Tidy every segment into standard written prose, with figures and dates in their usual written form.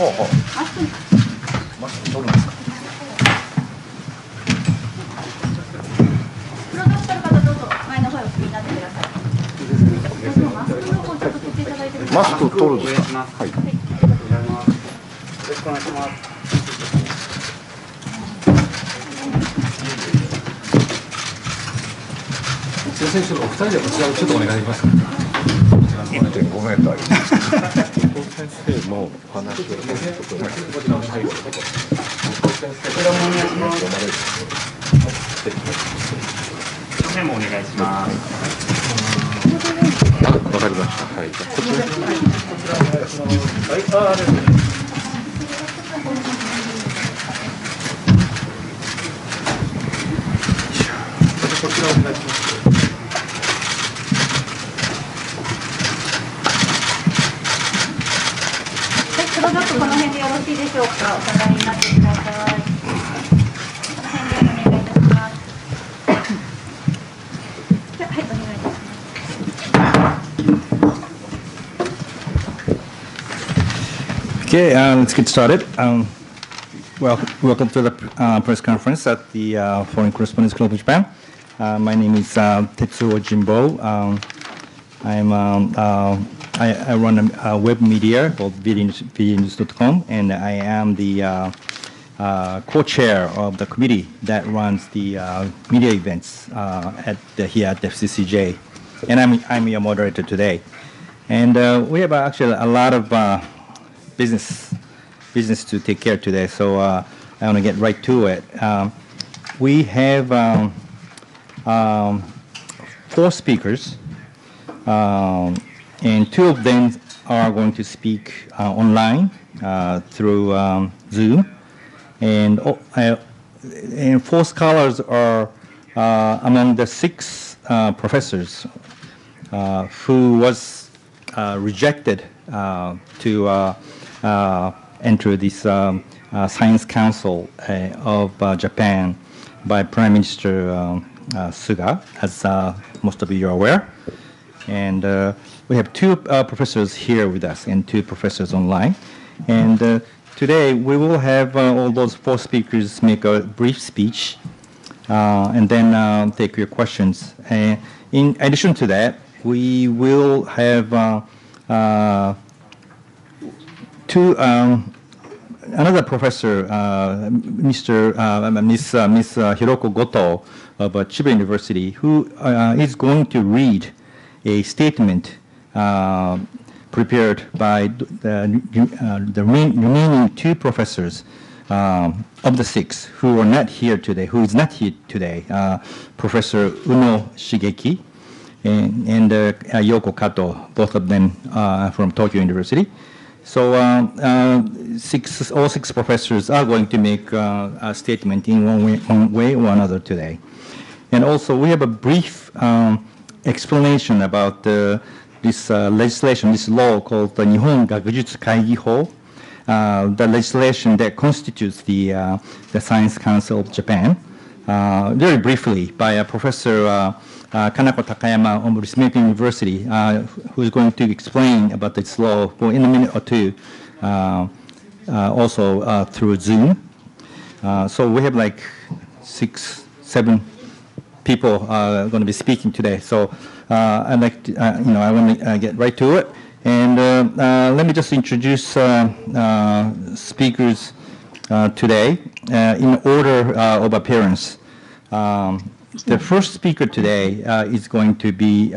マスク取るんですか。プロダクターの方どうぞ前の方へお進みになってください。マスク取るんですか。はい。よろしくお願いします。先生、お二人でこちらをちょっとお願いできますか。1.5 メートルあります。先生のお話をこちらもお願いします。メモお願いします。わかりました。はい。じゃあこちら。こちらお願いします。プロダクトこの辺でよろしいでしょうか。お下がりになってください。この辺でお願いいたします。じゃあ、はい、お願いいたします。Okay, let's get started. Welcome to the press conference at the Foreign Correspondents Club of Japan. My name is Tetsuo Jimbo. I run a web media called videonews.com, and I am the co-chair of the committee that runs the media events here at the FCCJ. And I'm your moderator today. And we have actually a lot of business to take care of today, so I want to get right to it. We have 4 speakers, and 2 of them are going to speak online through Zoom, and 4 scholars are among the 6 professors who was rejected to enter this Science Council of Japan by Prime Minister Suga, as most of you are aware. And we have 2 professors here with us and 2 professors online. And today we will have all those 4 speakers make a brief speech and then take your questions. In addition to that, we will have another professor, Miss Hiroko Goto of Chiba University, who is going to read a statement prepared by the remaining 2 professors of the 6 who are not here today, who is not here today, Professor Uno Shigeki and Yoko Kato, both of them from Tokyo University. So all 6 professors are going to make a statement in one way or another today. And also we have a brief explanation about this legislation, this law called the Nihon Gakujutsu Kaigi Ho, the legislation that constitutes the Science Council of Japan, very briefly by a Professor Kanako Takayama of Ritsumeikan University, who is going to explain about this law in a minute or 2, also through Zoom. So we have like 6, 7 people going to be speaking today. So I'd like to, I want to get right to it. And let me just introduce speakers today in order of appearance. The first speaker today is going to be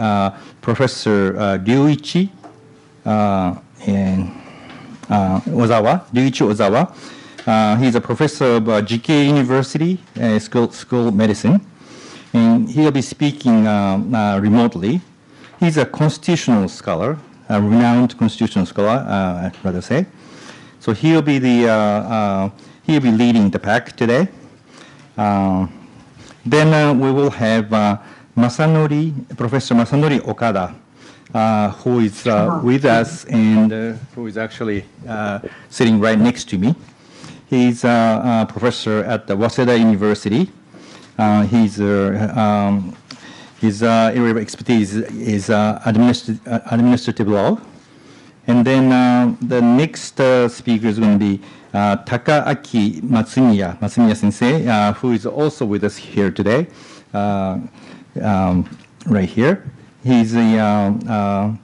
Professor Ryuichi Ozawa. He's a professor of GK University School of Medicine, and he'll be speaking remotely. He's a constitutional scholar, a renowned constitutional scholar, I'd rather say. So he'll be leading the pack today. Then we will have Professor Masanori Okada, who is with us and who is actually sitting right next to me. He's a professor at the Waseda University. His area of expertise is administrative law, And then the next speaker is going to be Takaaki Matsumiya sensei, who is also with us here today, right here. He's an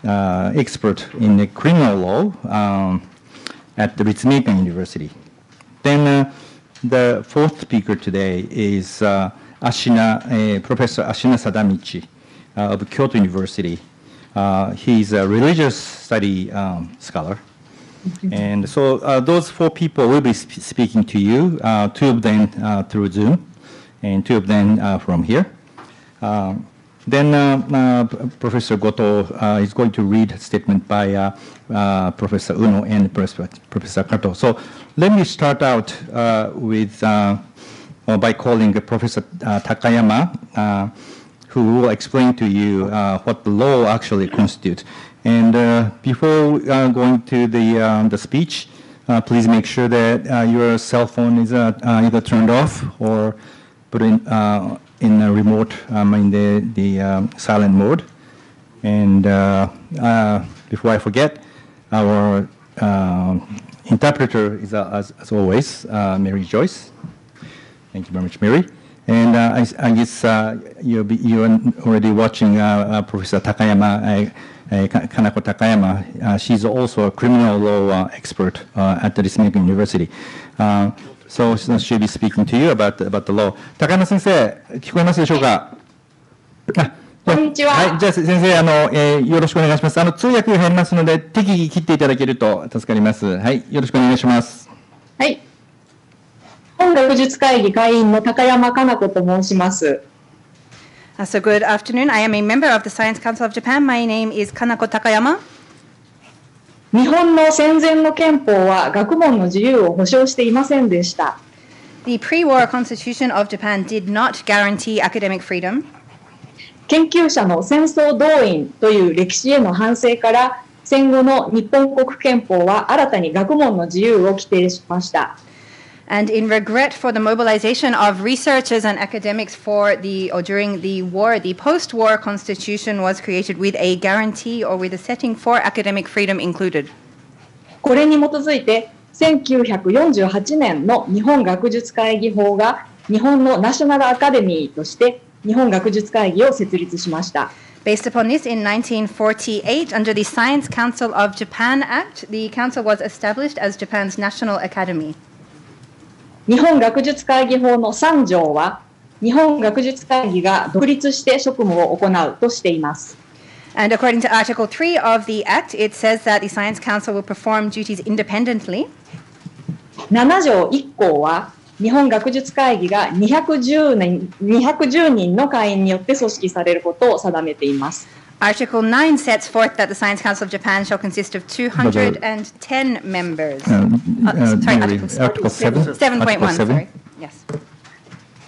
expert in the criminal law at the Ritsumeikan University. Then the fourth speaker today is Professor Ashina Sadamichi of Kyoto University. He's a religious study scholar. And so those four people will be speaking to you, two of them through Zoom, and two of them from here. Then Professor Goto is going to read a statement by Professor Uno and Professor Kato. So let me start out with by calling Professor Takayama, who will explain to you what the law actually constitutes. And before going to the speech, please make sure that your cell phone is either turned off or put in a remote in the silent mode. And before I forget, our interpreter is, as always, Mary Joyce. Thank you very much, Mary. And I guess you're already watching Professor Takayama, Kanako Takayama. She's also a criminal law expert at the Ritsumeikan University. So she'll be speaking to you about the law. 高山先生、聞こえますでしょうか。こんにちは。はい、じゃあ先生、よろしくお願いします。通訳が入りますので、適宜切っていただけると助かります。はい、よろしくお願いします。はい。日本学術会議会員の高山かな子と申します。So good afternoon. I am a member of the Science Council of Japan. My name is Kanako Takayama. 日本の戦前の憲法は学問の自由を保障していませんでした。The pre-war Constitution of Japan did not guarantee academic freedom. 研究者の戦争動員という歴史への反省から戦後の日本国憲法は新たに学問の自由を規定しました。And in regret for the mobilization of researchers and academics during the war, the post-war constitution was created with a guarantee or with a setting for academic freedom included. これに基づいて1948年の日本学術会議法が日本のナショナルアカデミーとして日本学術会議を設立しました。Based upon this, in 1948, under the Science Council of Japan Act, the council was established as Japan's National Academy. 日本学術会議法の3条は日本学術会議が独立して職務を行うとしています。And according to Article 3 of the Act, it says that the Science Council will perform duties independently. 7条1項は日本学術会議が210人の会員によって組織されることを定めています。Article 9 sets forth that the Science Council of Japan shall consist of 210 members. Article 7. 7.1, sorry. Yes.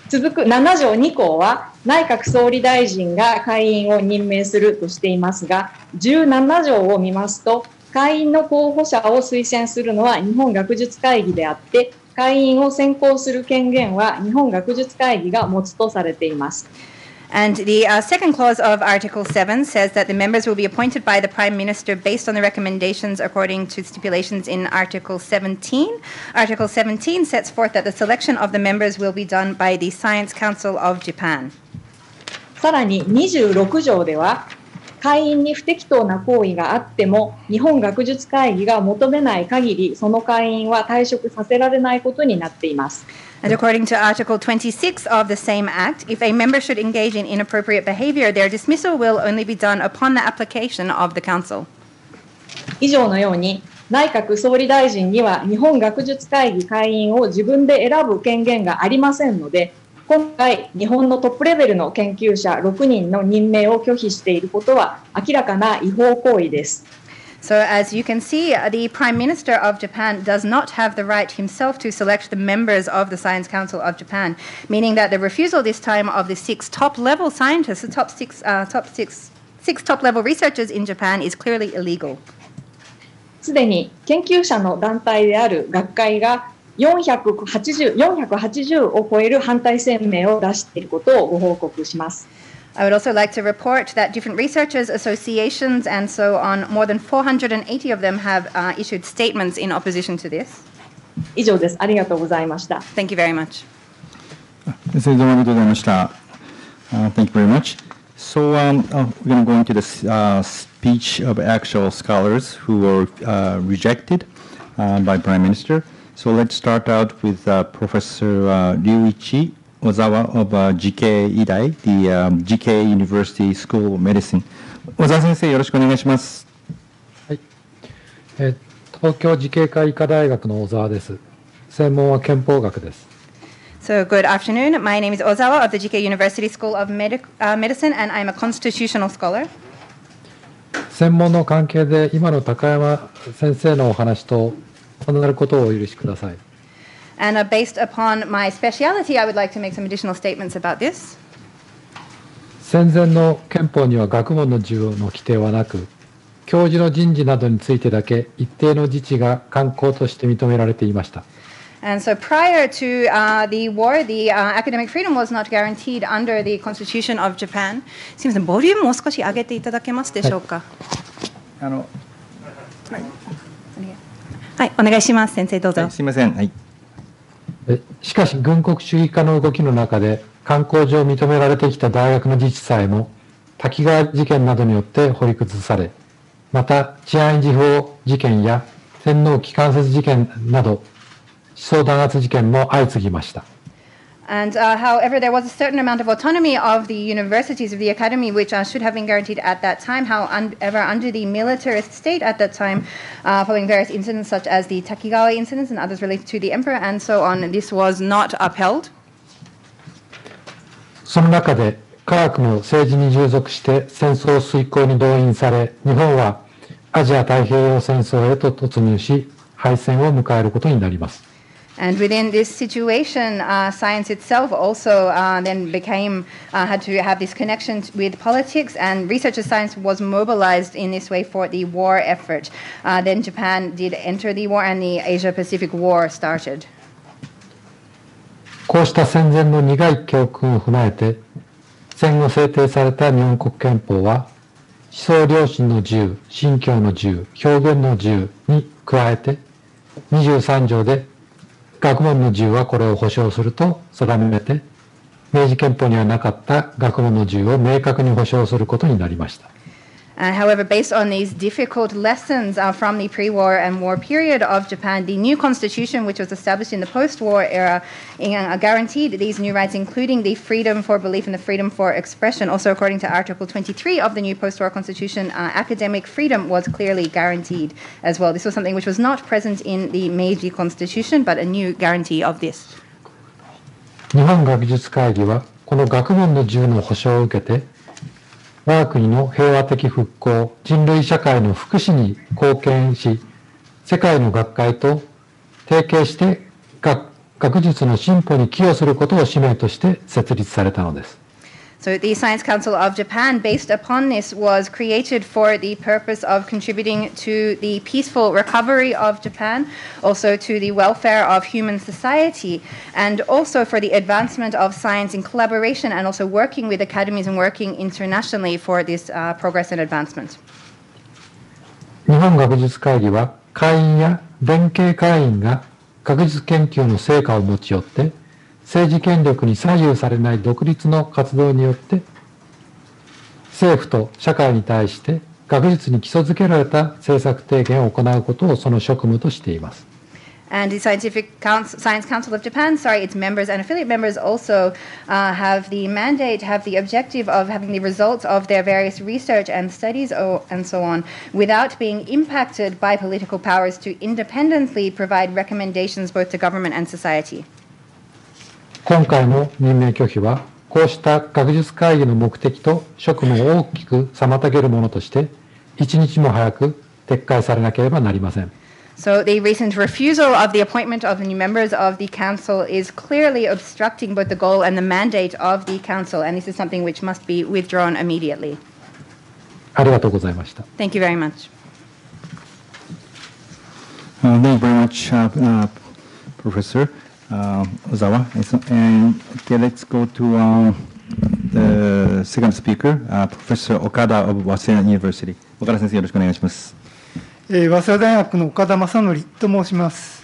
続く7条2項は内閣総理大臣が会員を任命するとしていますが、17条を見ますと、会員の候補者を推薦するのは日本学術会議であって、会員を選考する権限は日本学術会議が持つとされています。And the second clause of Article 7 says that the members will be appointed by the Prime Minister based on the recommendations according to stipulations in Article 17. Article 17 sets forth that the selection of the members will be done by the Science Council of Japan. さらに26条では、会員に不適当な行為があっても、日本学術会議が求めない限り、その会員は退職させられないことになっています。And according to Article 26 of the same Act, if a member should engage in inappropriate behavior, their dismissal will only be done upon the application of the Council. 以上のように、内閣総理大臣には日本学術会議会員を自分で選ぶ権限がありませんので、今回、日本のトップレベルの研究者6人の任命を拒否していることは明らかな違法行為です。So as you can see, the Prime Minister of Japan does not have the right himself to select the members of the Science Council of Japan, meaning that the refusal this time of the 6 top-level scientists, the six top-level researchers in Japan is clearly illegal. すでに研究者の団体である学会が480を超える反対声明を出していることをご報告します。I would also like to report that different researchers, associations, and so on, more than 480 of them have issued statements in opposition to this. 以上です。ありがとうございました。Thank you very much. 先生、どうもありがとうございました。Thank you very much. So we're going to go into the speech of actual scholars who were rejected by Prime Minister. So let's start out with Professor Ryuichi Ozawa of GK Idai, the GK University School of Medicine. 小沢先生、よろしくお願いします。はい。東京慈恵会医科大学の小沢です。専門は憲法学です。So good afternoon. My name is Ozawa of the GK University School of Medicine, and I'm a constitutional scholar. 専門の関係で今の高山先生のお話と異なることをお許しください。And based upon my speciality, I would like to make some additional statements about this. 戦前の憲法には学問の自由の規定はなく、教授の人事などについてだけ一定の自治が慣行として認められていました。And so prior to the war, the academic freedom was not guaranteed under the Constitution of Japan. すみません、ボリュームを少し上げていただけますでしょうか。はい、お願いします。先生どうぞ。はい、すみません。はい。しかし軍国主義化の動きの中で慣行上認められてきた大学の自治さえも滝川事件などによって掘り崩され、また治安維持法事件や天皇機関節事件など思想弾圧事件も相次ぎました。And however, there was a certain amount of autonomy of the universities of the academy, which should have been guaranteed at that time. However, under the militarist state at that time, following various incidents such as the Takigawa incidents and others related to the emperor and so on, this was not upheld. その中で科学の政治に従属して戦争遂行に動員され、日本はアジア太平洋戦争へと突入し、敗戦を迎えることになります。And within this situation, science itself also then had to have this connection with politics, and researcher science was mobilized in this way for the war effort. Then Japan did enter the war, and the Asia-Pacific War started. こうした戦前の苦い教訓を踏まえて、戦後制定された日本国憲法は、思想良心の自由、信教の自由、表現の自由に加えて、23条で学問の自由はこれを保障すると定めて、明治憲法にはなかった学問の自由を明確に保障することになりました。However, based on these difficult lessons from the pre-war and war period of Japan, the new constitution, which was established in the post-war era, guaranteed these new rights, including the freedom for belief and the freedom for expression. Also, according to Article 23 of the new post-war constitution, academic freedom was clearly guaranteed as well. This was something which was not present in the Meiji constitution, but a new guarantee of this. 日本学術会議はこの学問の自由の保障を受けて、我が国の平和的復興、人類社会の福祉に貢献し、世界の学会と提携して学術の進歩に寄与することを使命として設立されたのです。So the Science Council of Japan, based upon this, was created for the purpose of contributing to the peaceful recovery of Japan, also to the welfare of human society, and also for the advancement of science in collaboration and also working with academies and working internationally for this progress and advancement. 日本学術会議は会員や連携会員が学術研究の成果を持ち寄って政治権力に左右されない独立の活動によって政府と社会に対して学術に基礎づけられた政策提言を行うことをその職務としています。And the Science Council of Japan, its members and affiliate members also have the mandate, have the objective of having the results of their various research and studies and so on, without being impacted by political powers, to independently provide recommendations both to government and society. 今回の任命拒否は、こうした学術会議の目的と職務を大きく妨げるものとして、一日も早く撤回されなければなりません。So the recent refusal of the appointment of the new members of the council is clearly obstructing both the goal and the mandate of the council, and this is something which must be withdrawn immediately. ありがとうございました。Thank you very much. Thank you very much, Professor Ozawa. And okay, let's go to second speaker, Professor Okada of Waseda University. 岡田先生、よろしくお願いします。早稲田大学の岡田正則と申します。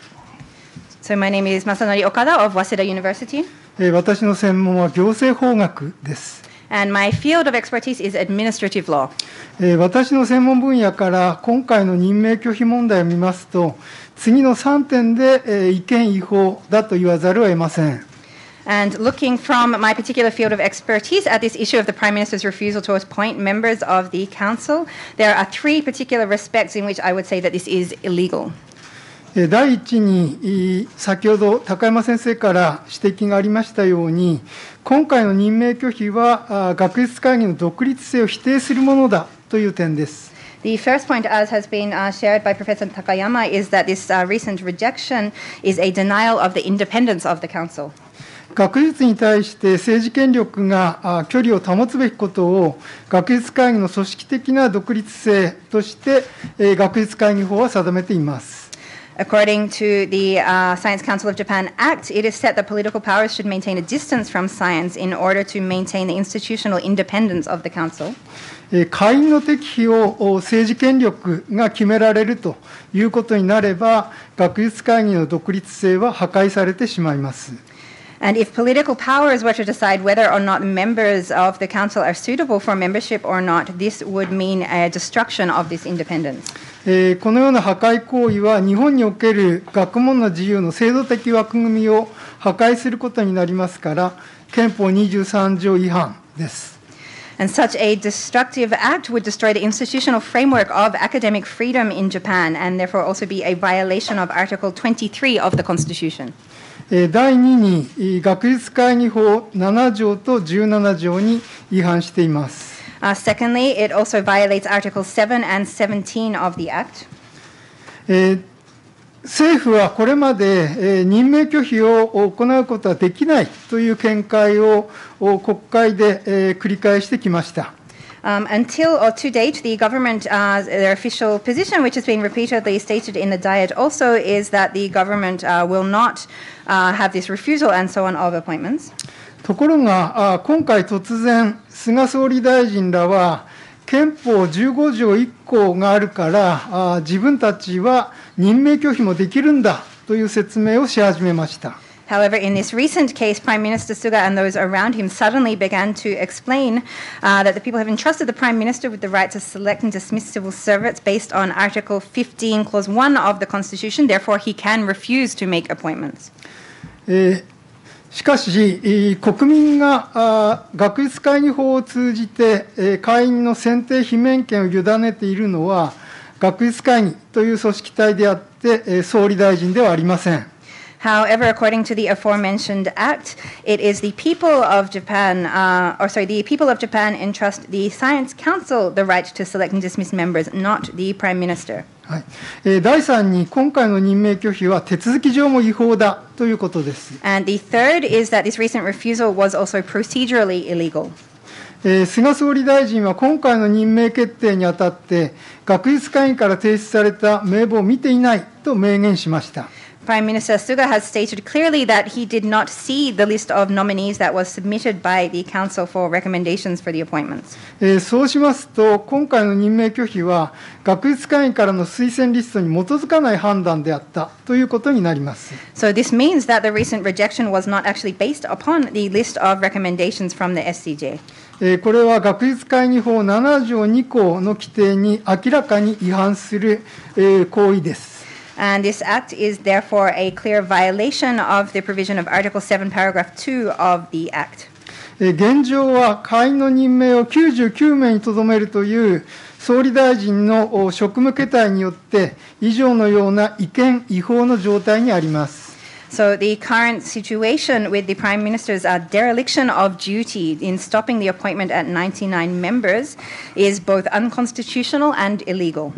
So my name is Masanori Okada of Waseda University. 私の専門は行政法学です。And my field of expertise is administrative law. 私の専門分野から今回の任命拒否問題を見ますと、次の3点で違憲違法だと言わざるを得ません。And looking from my particular field of expertise at this issue of the Prime Minister's refusal to appoint members of the Council, there are three particular respects in which I would say that this is illegal. 第一に、先ほど高山先生から指摘がありましたように、今回の任命拒否は学術会議の独立性を否定するものだという点です。The first point, as has been shared by Professor Takayama, is that this recent rejection is a denial of the independence of the Council. 学術に対して政治権力が距離を保つべきことを学術会議の組織的な独立性として学術会議法は定めています。According to the Science Council of Japan Act, it is set that political powers should maintain a distance from science in order to maintain the institutional independence of the Council. 会員の適否を政治権力が決められるということになれば、学術会議の独立性は破壊されてしまいます。And if political powers were to decide whether or not members of the Council are suitable for membership or not, this would mean a destruction of this independence. このような破壊行為は日本における学問の自由の制度的枠組みを破壊することになりますから、憲法23条違反です。And such a destructive act would destroy the institutional framework of academic freedom in Japan and therefore also be a violation of Article 23 of the Constitution. 第2に学術会議法7条と17条に違反しています。Secondly, it also violates Articles 7 and 17 of the Act. 政府はこれまで任命拒否を行うことはできないという見解を国会で繰り返してきました。Until or to date, the government, their official position, which has been repeatedly stated in the Diet, also is that the government will not have this refusal and so on of appointments. ところが、今回突然、菅総理大臣らは、憲法15条1項があるから、自分たちは任命拒否もできるんだという説明をし始めました。However, in this recent case, Prime Minister Suga and those around him suddenly began to explain that the people have entrusted the Prime Minister with the right to select and dismiss civil servants based on Article 15, Clause 1 of the Constitution. Therefore, he can refuse to make appointments. しかし、国民が学術会議法を通じて会員の選定罷免権を委ねているのは、学術会議という組織体であって、総理大臣ではありません。However, according to the aforementioned act, it is the people of Japan, the people of Japan entrust the Science Council the right to select and dismiss members, not the Prime Minister. はい、第3に、今回の任命拒否は手続き上も違法だということです。And the third is that this recent refusal was also procedurally illegal. 菅総理大臣は今回の任命決定にあたって、学術会議から提出された名簿を見ていないと明言しました。Prime Minister Suga has stated clearly that he did not see the list of nominees that was submitted by the Council for recommendations for the appointments. そうしますと、今回の任命拒否は、学術会議からの推薦リストに基づかない判断であったということになります。So this means that the recent rejection was not actually based upon the list of recommendations from the SCJ. これは学術会議法7条2項の規定に明らかに違反する行為です。And this act is therefore a clear violation of the provision of Article 7, Paragraph 2 of the Act. 現状は会員の任命を99名にとどめるという総理大臣の職務形態によって以上のような違憲違法の状態にあります。So the current situation with the Prime Minister's dereliction of duty in stopping the appointment at 99 members is both unconstitutional and illegal.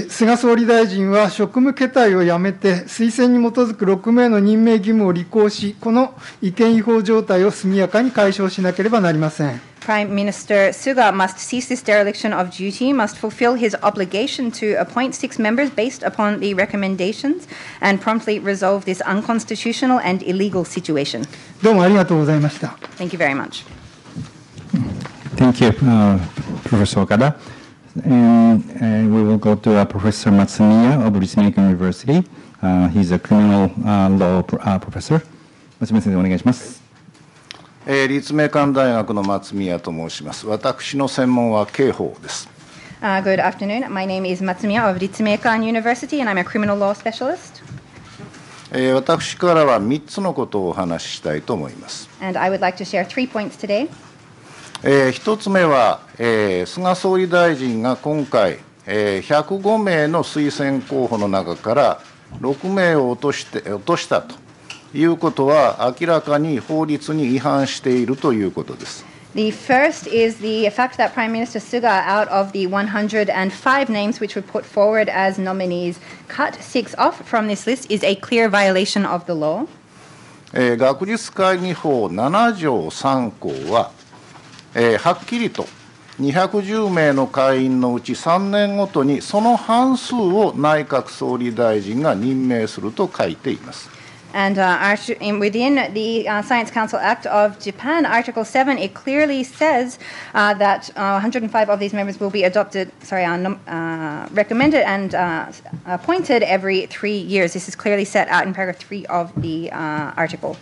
菅総理大臣は職務形態をやめて推薦に基づく6名の任命義務を履行し、この違憲違法状態を速やかに解消しなければなりません。Prime Minister Suga must cease this dereliction of duty, must fulfill his obligation to appoint 6 members based upon the recommendations, and promptly resolve this unconstitutional and illegal situation. どうもありがとうございました。Thank you very much. Thank you, Professor Okada. And we will go to Professor Matsumiya of Ritsumeikan University. He's a criminal law professor. 松宮先生、お願いします。立命館大学の松宮と申します。私の専門は刑法です。Good afternoon. My name is Matsumiya of Ritsumeikan University, and I'm a criminal law specialist. 私からは3つのことをお話ししたいと思います。And I would like to share 3 points today. 1つ目は、菅総理大臣が今回、105名の推薦候補の中から6名を落としたということは、明らかに法律に違反しているということです。The first is the fact that Prime Minister Suga, out of the 105 names which were put forward as nominees, cut 6 off from this list is a clear violation of the law. 学術会議法7条3項は、はっきりと210名の会員のうち3年ごとにその半数を内閣総理大臣が任命すると書いています。And within the Science Council Act of Japan, Article 7, it clearly says that 105 of these members will be recommended and appointed every 3 years. This is clearly set out in paragraph 3 of the article.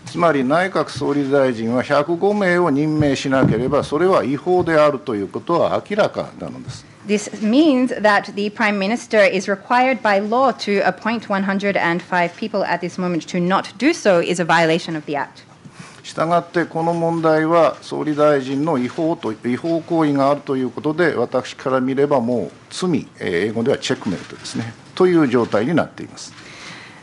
つまり内閣総理大臣は105名を任命しなければそれは違法であるということは明らかなのです。This means that the Prime Minister is required by law to appoint 105 people at this moment. To not do so is a violation of the Act. したがってこの問題は総理大臣の違法行為があるということで私から見ればもう罪、英語ではチェックメイトですねという状態になっています。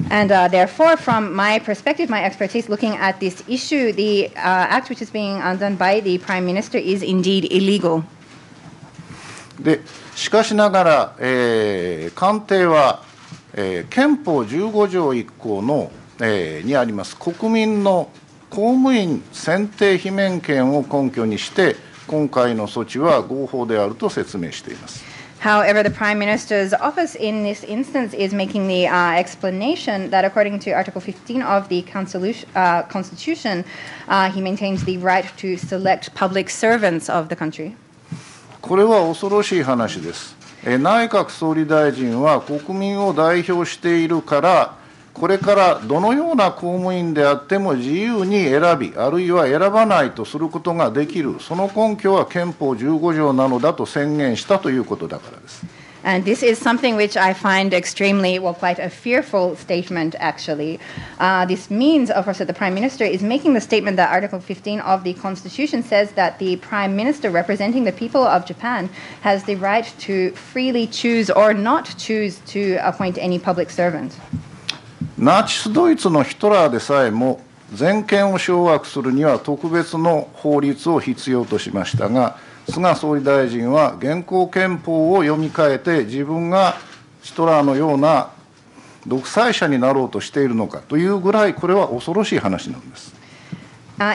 And therefore, from my perspective, my expertise looking at this issue, the act which is being done by the Prime Minister is indeed illegal. でしかしながら、官邸は、憲法15条1項の、にあります国民の公務員選定罷免権を根拠にして今回の措置は合法であると説明しています。However, the Prime Minister's office in this instance is making the explanation that according to Article 15 of the Constitution, he maintains the right to select public servants of the country. これは恐ろしい話です。内閣総理大臣は国民を代表しているから、これからどのような公務員であっても自由に選び、あるいは選ばないとすることができる、その根拠は憲法15条なのだと宣言したということだからです。And this is something which I find extremely, quite a fearful statement, actually. This means, of course, that the Prime Minister is making the statement that Article 15 of the Constitution says that the Prime Minister representing the people of Japan has the right to freely choose or not choose to appoint any public servant. ナチスドイツのヒトラーでさえも全権を掌握するには特別の法律を必要としましたが、菅総理大臣は現行憲法を読み替えて自分がヒトラーのような独裁者になろうとしているのかというぐらいこれは恐ろしい話なんです。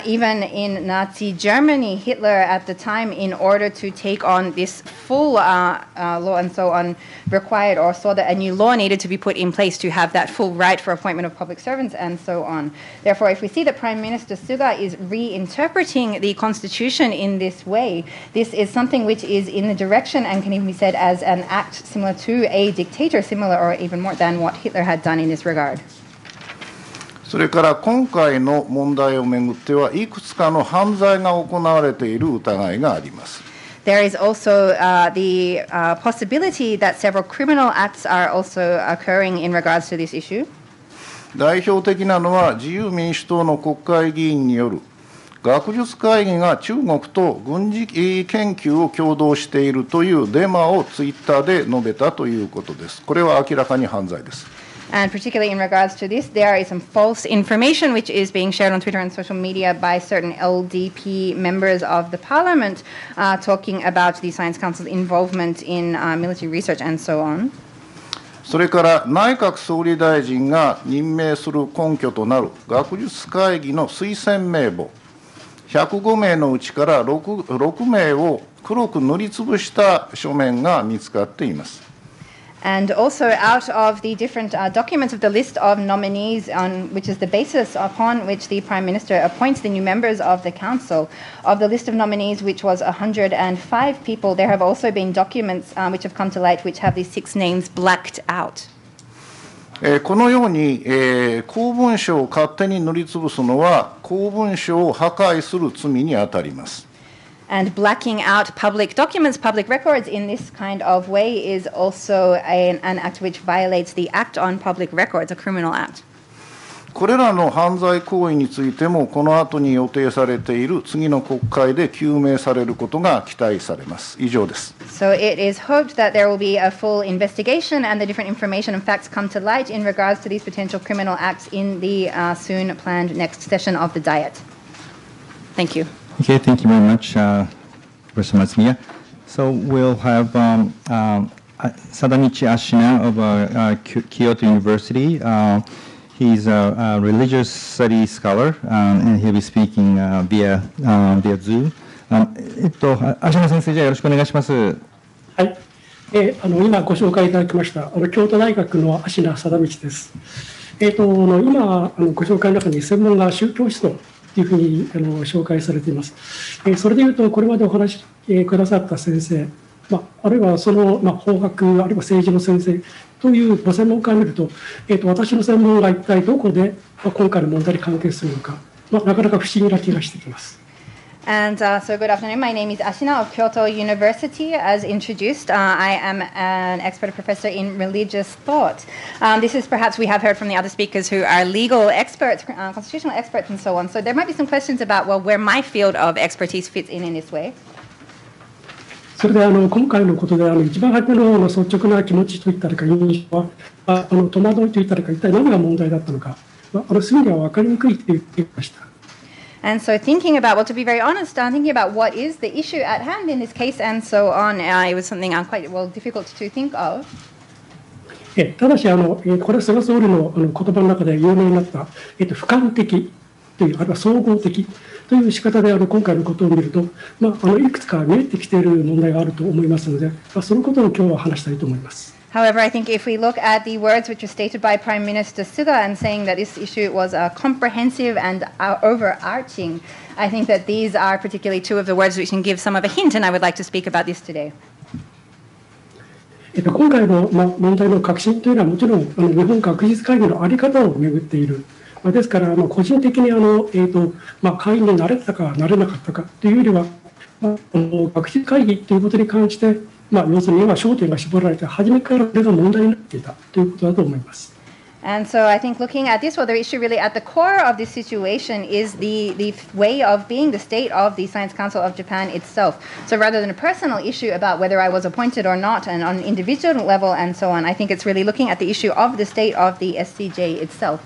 Even in Nazi Germany, Hitler at the time, in order to take on this full law and so on, required or saw that a new law needed to be put in place to have that full right for appointment of public servants and so on. Therefore, if we see that Prime Minister Suga is reinterpreting the Constitution in this way, this is something which is in the direction and can even be said as an act similar to a dictator, similar or even more than what Hitler had done in this regard. それから今回の問題をめぐってはいくつかの犯罪が行われている疑いがあります。There is also the possibility that several criminal acts are also occurring in regards to this issue. 代表的なのは自由民主党の国会議員による学術会議が中国と軍事研究を共同しているというデマをツイッターで述べたということです。これは明らかに犯罪です。And particularly in regards to this, there is some false information which is being shared on Twitter and social media by certain LDP members of the parliament talking about the Science Council's involvement in military research and so on. それから内閣総理大臣が任命する根拠となる学術会議の推薦名簿、105名のうちから 6名を黒く塗りつぶした書面が見つかっています。And also out of the different documents of the list of nominees, which is the basis upon which the Prime Minister appoints the new members of the Council, of the list of nominees, which was 105 people, there have also been documents which have come to light which have these 6 names blacked out. このように、公文書を勝手に塗りつぶすのは、公文書を破壊する罪にあたります。And blacking out public documents, public records in this kind of way is also an act which violates the Act on Public Records, a criminal act. これらの犯罪行為についても、この後に予定されている次の国会で究明されることが期待されます。以上です。So it is hoped that there will be a full investigation and the different information and facts come to light in regards to these potential criminal acts in the soon planned next session of the Diet. Thank you. Okay, thank you very much, Professor Matsumiya. So we'll have Sadamichi Ashina of Kyoto University. He's a religious studies scholar, and he'll be speaking via Zoom. 芦名先生、じゃあよろしくお願いします。はい。今ご紹介いただきました京都大学の芦名貞道です。今ご紹介の中に専門が宗教思想というふうに紹介されています。それでいうとこれまでお話しくださった先生、あるいはその法学あるいは政治の先生というご専門家を見ると、私の専門が一体どこで今回の問題に関係するのか、なかなか不思議な気がしてきます。And so good afternoon. My name is Ashina of Kyoto University. As introduced, I am an expert professor in religious thought. This is perhaps we have heard from the other speakers who are legal experts, constitutional experts, and so on. So there might be some questions about, well, where my field of expertise fits in this way. それで今回のことで一番初めの率直な気持ちといったらか印象は戸惑いといったらか一体何が問題だったのかすぐには分かりにくいと言っていました。And so thinking about, well, to be very honest, thinking about what is the issue at hand in this case and so on, it was something quite, well, difficult to think of. ただしこれ菅総理の言葉の中で有名になった俯瞰的というあるいは総合的という仕方で今回のことを見ると、いくつか見えてきている問題があると思いますので、そのことを今日は話したいと思います。However, I think if we look at the words which were stated by Prime Minister Suga and saying that this issue was comprehensive and overarching, I think that these are particularly two of the words which can give some of a hint, and I would like to speak about this today. 今回の問題の核心というのはもちろん日本学術会議の在り方をめぐっている。ですから個人的に会員になれたかなれなかったかというよりは学術会議ということに関して要するに今焦点が絞られて初めからこれが問題になっていたということだと思います。And so I think looking at this, well, the issue really at the core of this situation is the way of being the state of the Science Council of Japan itself. So rather than a personal issue about whether I was appointed or not and on an individual level and so on, I think it's really looking at the issue of the state of the SCJ itself.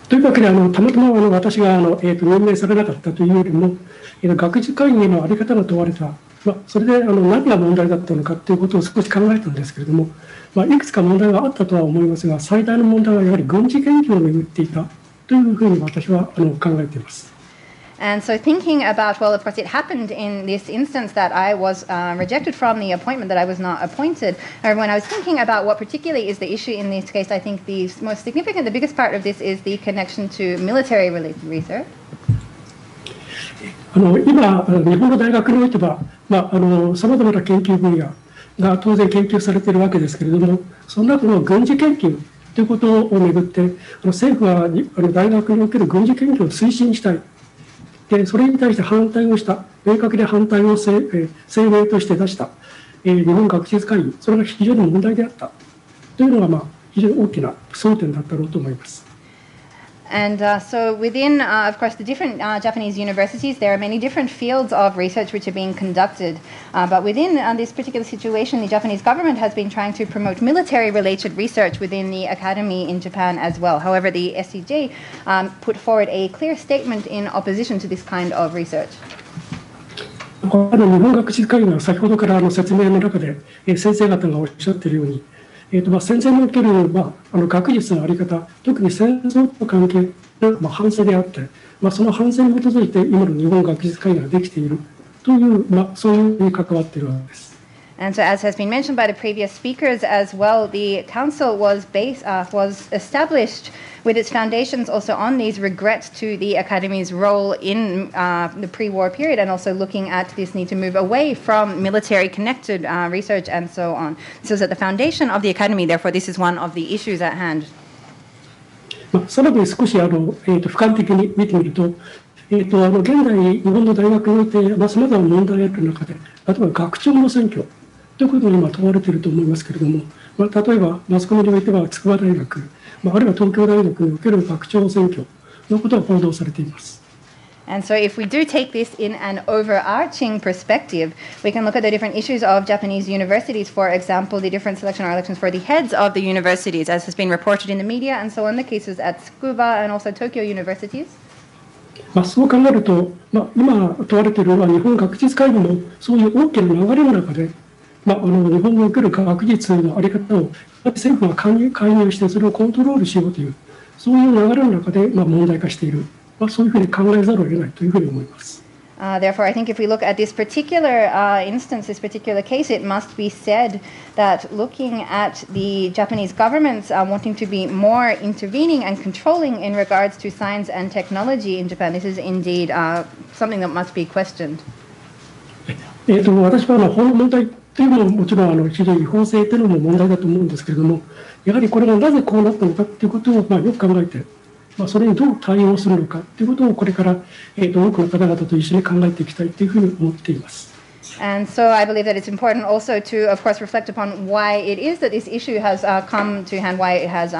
というわけでたまたま私が任命されなかったというよりも学術会議の在り方が問われた、それで何が問題だったのかということを少し考えたんですけれども、いくつか問題があったとは思いますが最大の問題はやはり軍事研究をめぐっていたというふうに私は考えています。And so thinking about, well, of course, it happened in this instance that I was rejected from the appointment, that I was not appointed. And when I was thinking about what particularly is the issue in this case, I think the most significant, the biggest part of this is the connection to military-related research. 今、日本の大学においては、さまざまな研究分野が当然研究されているわけですけれども、その中の軍事研究ということをめぐって、政府は大学における軍事研究を推進したい。でそれに対して反対をした、明確に反対を声明として出した、日本学術会議、それが非常に問題であったというのが、非常に大きな争点だったろうと思います。And so within, of course, the different Japanese universities, there are many different fields of research which are being conducted. But within this particular situation, the Japanese government has been trying to promote military-related research within the academy in Japan as well. However, the SCJ put forward a clear statement in opposition to this kind of research. 日本学術会議は先ほどから説明の中で先生方がおっしゃっているように、戦前における、学術の在り方、特に戦争との関係の、反省であって、その反省に基づいて今の日本学術会議ができているという、そういうふうに関わっているわけです。And so, as has been mentioned by the previous speakers as well, the council was established with its foundations also on these regrets to the Academy's role in the pre-war period, and also looking at this need to move away from military-connected research and so on. This is at the foundation of the Academy, therefore this is one of the issues at hand. さらに少し俯瞰的に見てみると、現在、日本の大学において、さまざまな問題がある中で、例えば学長の選挙ということが今問われていると思いますけれども、例えばマスコミにおいては筑波大学、あるいは東京大学における学長選挙のことが報道されています。And so if we do take this in an overarching perspective, we can look at the different issues of Japanese universities, for example, the different selection or elections for the heads of the universities, as has been reported in the media, and so on the cases at Tsukuba and also Tokyo universities. そう考えると、今問われているのは日本学術会議のそういう大きな流れの中で、日本における学術の在り方を政府が介入してそれをコントロールしようという、そういう流れの中で問題化している。そういうふうに考えざるを得ないというふうに思います。Therefore, I think if we look at this particular instance, this particular case, it must be said that looking at the Japanese government's wanting to be more intervening and controlling in regards to science and technology in Japan, this is indeed something that must be questioned. 私は法の問題というのももちろん非常に違法性というのも問題だと思うんですけれども、やはりこれがなぜこうなったのかということをよく考えて、それにどう対応するのかということをこれから多くの方々と一緒に考えていきたいというふうに思っています。And so I believe that it's important also to, of course, reflect upon why it is that this issue has come to hand, why it has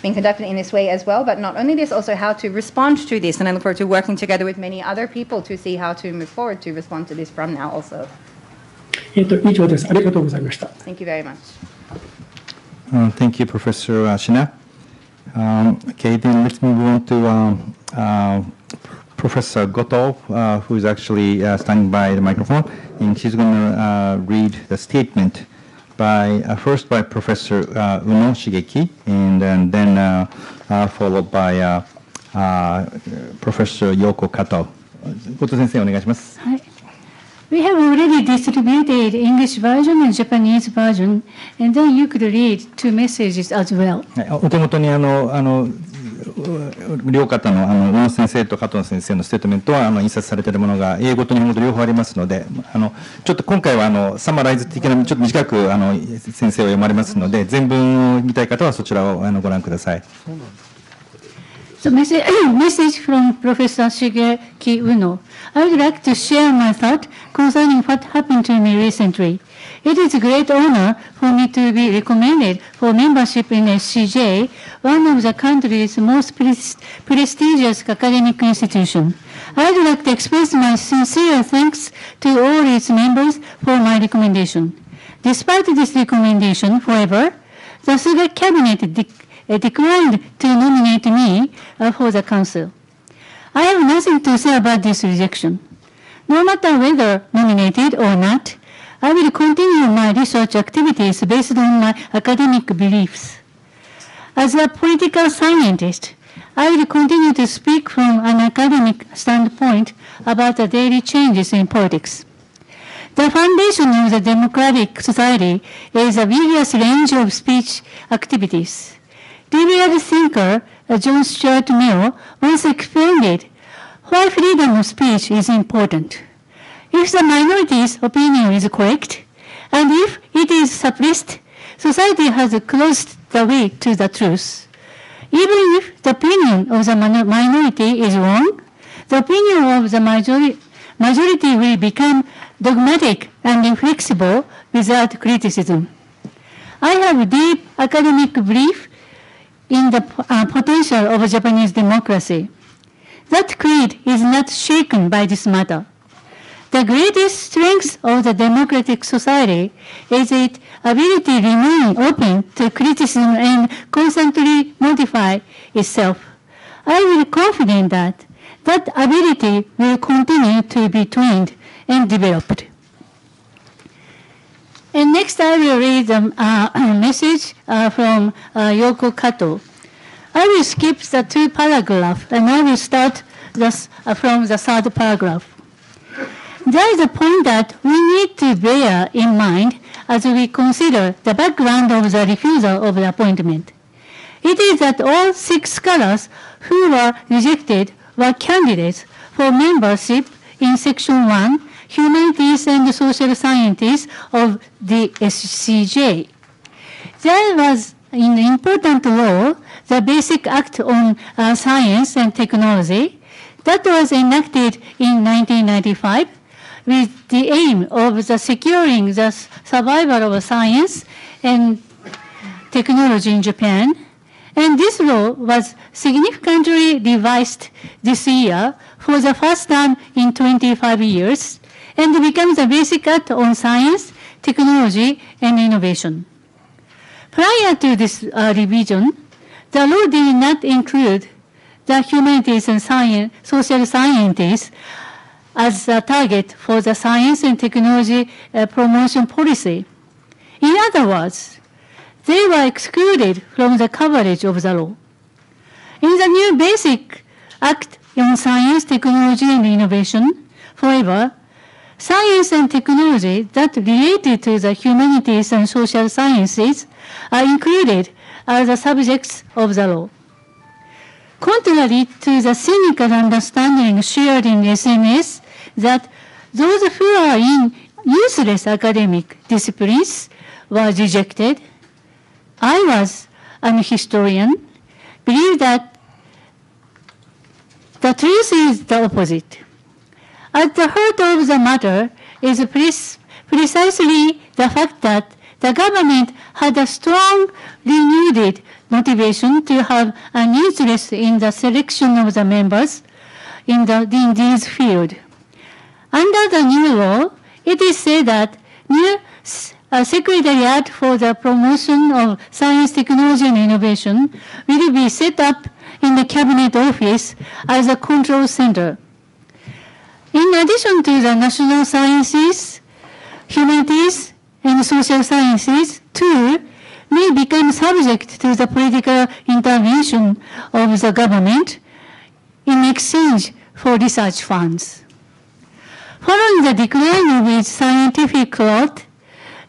been conducted in this way as well, but not only this, also how to respond to this. And I look forward to working together with many other people to see how to move forward to respond to this from now also. 以上です。ありがとうございました。Thank you very much. Thank you, Professor Shina. Okay, then let's move on to Professor Goto, who is actually standing by the microphone, and she's going to read the statement first by Professor Uno Shigeki, and then followed by Professor Yoko Kato. Goto sensei, お願いします。はい。We have already distributed English version and Japanese version, and then you could read two messages as well. お手元に両方の宇野先生と加藤先生のステートメントは印刷されているものが英語と日本語と両方ありますので、ちょっと今回はサマライズ的なちょっと短く先生を読まれますので、全文を見たい方はそちらをご覧ください。So message from Professor Shigeki Uno. I would like to share my thought concerning what happened to me recently. It is a great honor for me to be recommended for membership in SCJ, one of the country's most prestigious academic institutions. I would like to express my sincere thanks to all its members for my recommendation. Despite this recommendation, however, the Suga cabinet declined to nominate me for the council. I have nothing to say about this rejection. No matter whether nominated or not, I will continue my research activities based on my academic beliefs. As a political scientist, I will continue to speak from an academic standpoint about the daily changes in politics. The foundation of the democratic society is a various range of speech activities. Liberal thinker John Stuart Mill once explained why freedom of speech is important. If the minority's opinion is correct, and if it is suppressed, society has closed the way to the truth. Even if the opinion of the minority is wrong, the opinion of the majority will become dogmatic and inflexible without criticism. I have a deep academic belief in the potential of Japanese democracy. That creed is not shaken by this matter. The greatest strength of the democratic society is its ability to remain open to criticism and constantly modify itself. I am confident that that ability will continue to be trained and developed. And next I will read a message from Yoko Kato. I will skip the two paragraphs and I will start from the third paragraph. There is a point that we need to bear in mind as we consider the background of the refusal of the appointment. It is that all 6 scholars who were rejected were candidates for membership in Section 1, Humanities and Social Sciences of the SCJ. There was an important law, the Basic Act on Science and Technology, that was enacted in 1995 with the aim of securing the survival of science and technology in Japan. And this law was significantly revised this year for the first time in 25 years and becomes the Basic Act on Science, Technology, and Innovation. Prior to this revision, the law did not include the humanities and social sciences as a target for the science and technology promotion policy. In other words, they were excluded from the coverage of the law. In the new Basic Act on Science, Technology, and Innovation, however, science and technology that related to the humanities and social sciences are included as the subjects of the law. Contrary to the cynical understanding shared in SNS that those who are in useless academic disciplines were rejected, I was a historian, believe that the truth is the opposite. At the heart of the matter is precisely the fact that the government had a strong, renewed motivation to have an interest in the selection of the members in this field. Under the new law, it is said that new Secretariat for the Promotion of Science, Technology, and Innovation will be set up in the Cabinet Office as a control center. In addition to the national sciences, humanities, and social sciences, too, may become subject to the political intervention of the government in exchange for research funds. Following the decline of its scientific growth,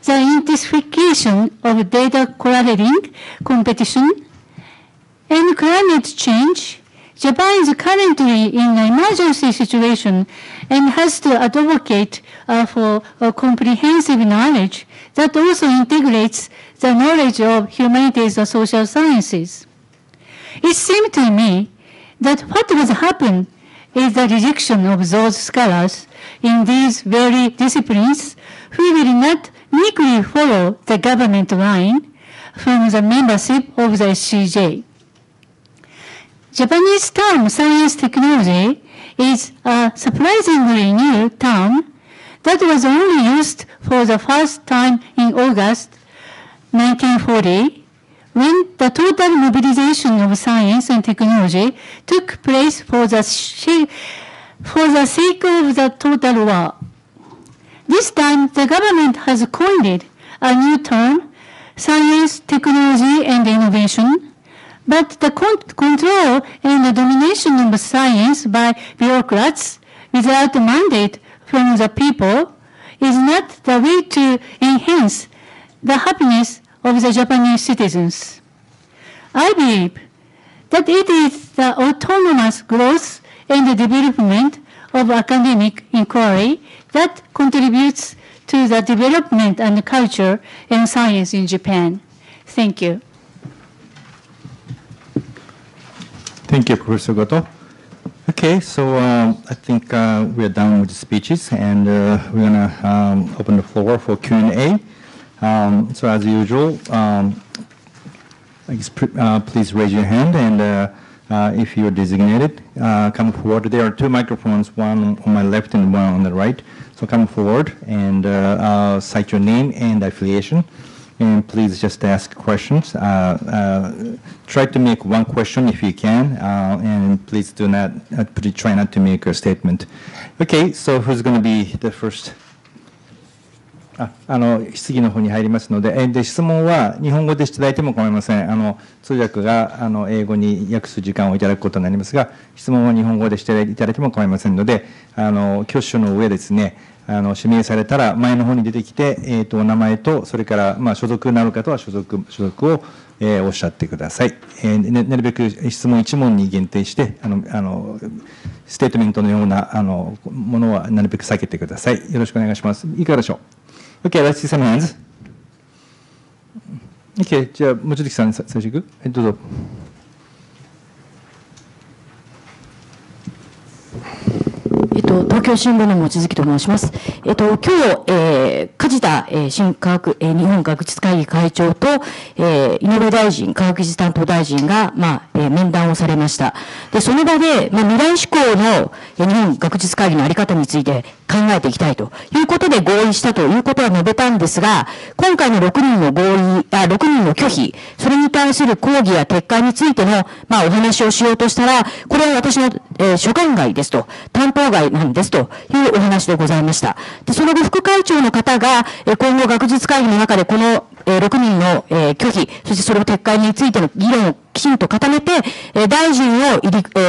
the intensification of data collating competition, and climate change, Japan is currently in an emergency situation and has to advocate for a comprehensive knowledge that also integrates the knowledge of humanities and social sciences. It seemed to me that what has happened is the rejection of those scholars in these very disciplines who will not meekly follow the government line from the membership of the SCJ. Japanese term science technology is a surprisingly new term that was only used for the first time in August 1940, when the total mobilization of science and technology took place for the sake of the total war. This time, the government has coined a new term, science, technology, and innovation, but the control and the domination of science by bureaucrats without a mandate from the people is not the way to enhance the happiness of the Japanese citizens. I believe that it is the autonomous growth and the development of academic inquiry that contributes to the development and culture and science in Japan. Thank you. Thank you, Professor Goto. Okay, so I think we are done with the speeches, and we're going to open the floor for Q&A. So as usual, please raise your hand, and if you are designated, come forward. There are two microphones, one on my left and one on the right. So come forward and cite your name and affiliation. And please just ask questions. Try to make one question if you can, and please do not try not to make a statement. Okay, so who's going to be the first? 質疑の方に入りますので、質問は日本語でいただいても構いません。通訳が英語に訳す時間をいただくことになりますが、質問は日本語でしていただいても構いませんので、挙手の上ですね、指名されたら前の方に出てきて、お名前と、それから、所属になる方は所属を、おっしゃってください。なるべく質問1問に限定して、ステートメントのようなものはなるべく避けてください。よろしくお願いします。いかがでしょう。OK, let's see some hands. OK, じゃあ、望月さん、最初いく？どうぞ。東京新聞の望月と申します。今日、梶田新科学、日本学術会議会長と、井上大臣、科学技術担当大臣が、面談をされました。で、その場で、未来志向の日本学術会議のあり方について考えていきたいということで合意したということは述べたんですが、今回の6人の6人の拒否、それに対する抗議や撤回についての、お話をしようとしたら、これは私の、所管外ですと、担当外なんですというお話でございました。で、その後副会長の方が、今後学術会議の中でこの、6人の、拒否、そしてそれを撤回についての議論をきちんと固めて、大臣を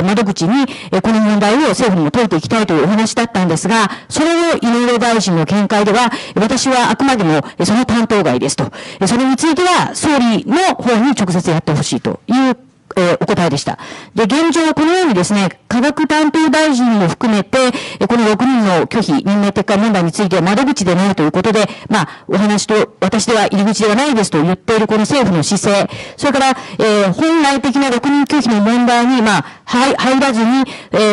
窓口に、この問題を政府にも解いていきたいというお話だったんですが、それを井上大臣の見解では、私はあくまでもその担当外ですと。それについては総理の方に直接やってほしいというお答えでした。で、現状はこのようにですね、科学担当大臣も含めて、この6人の拒否、任命撤回問題については窓口でないということで、お話と、私では入り口ではないですと言っているこの政府の姿勢、それから、本来的な6人拒否の問題に、入らずに、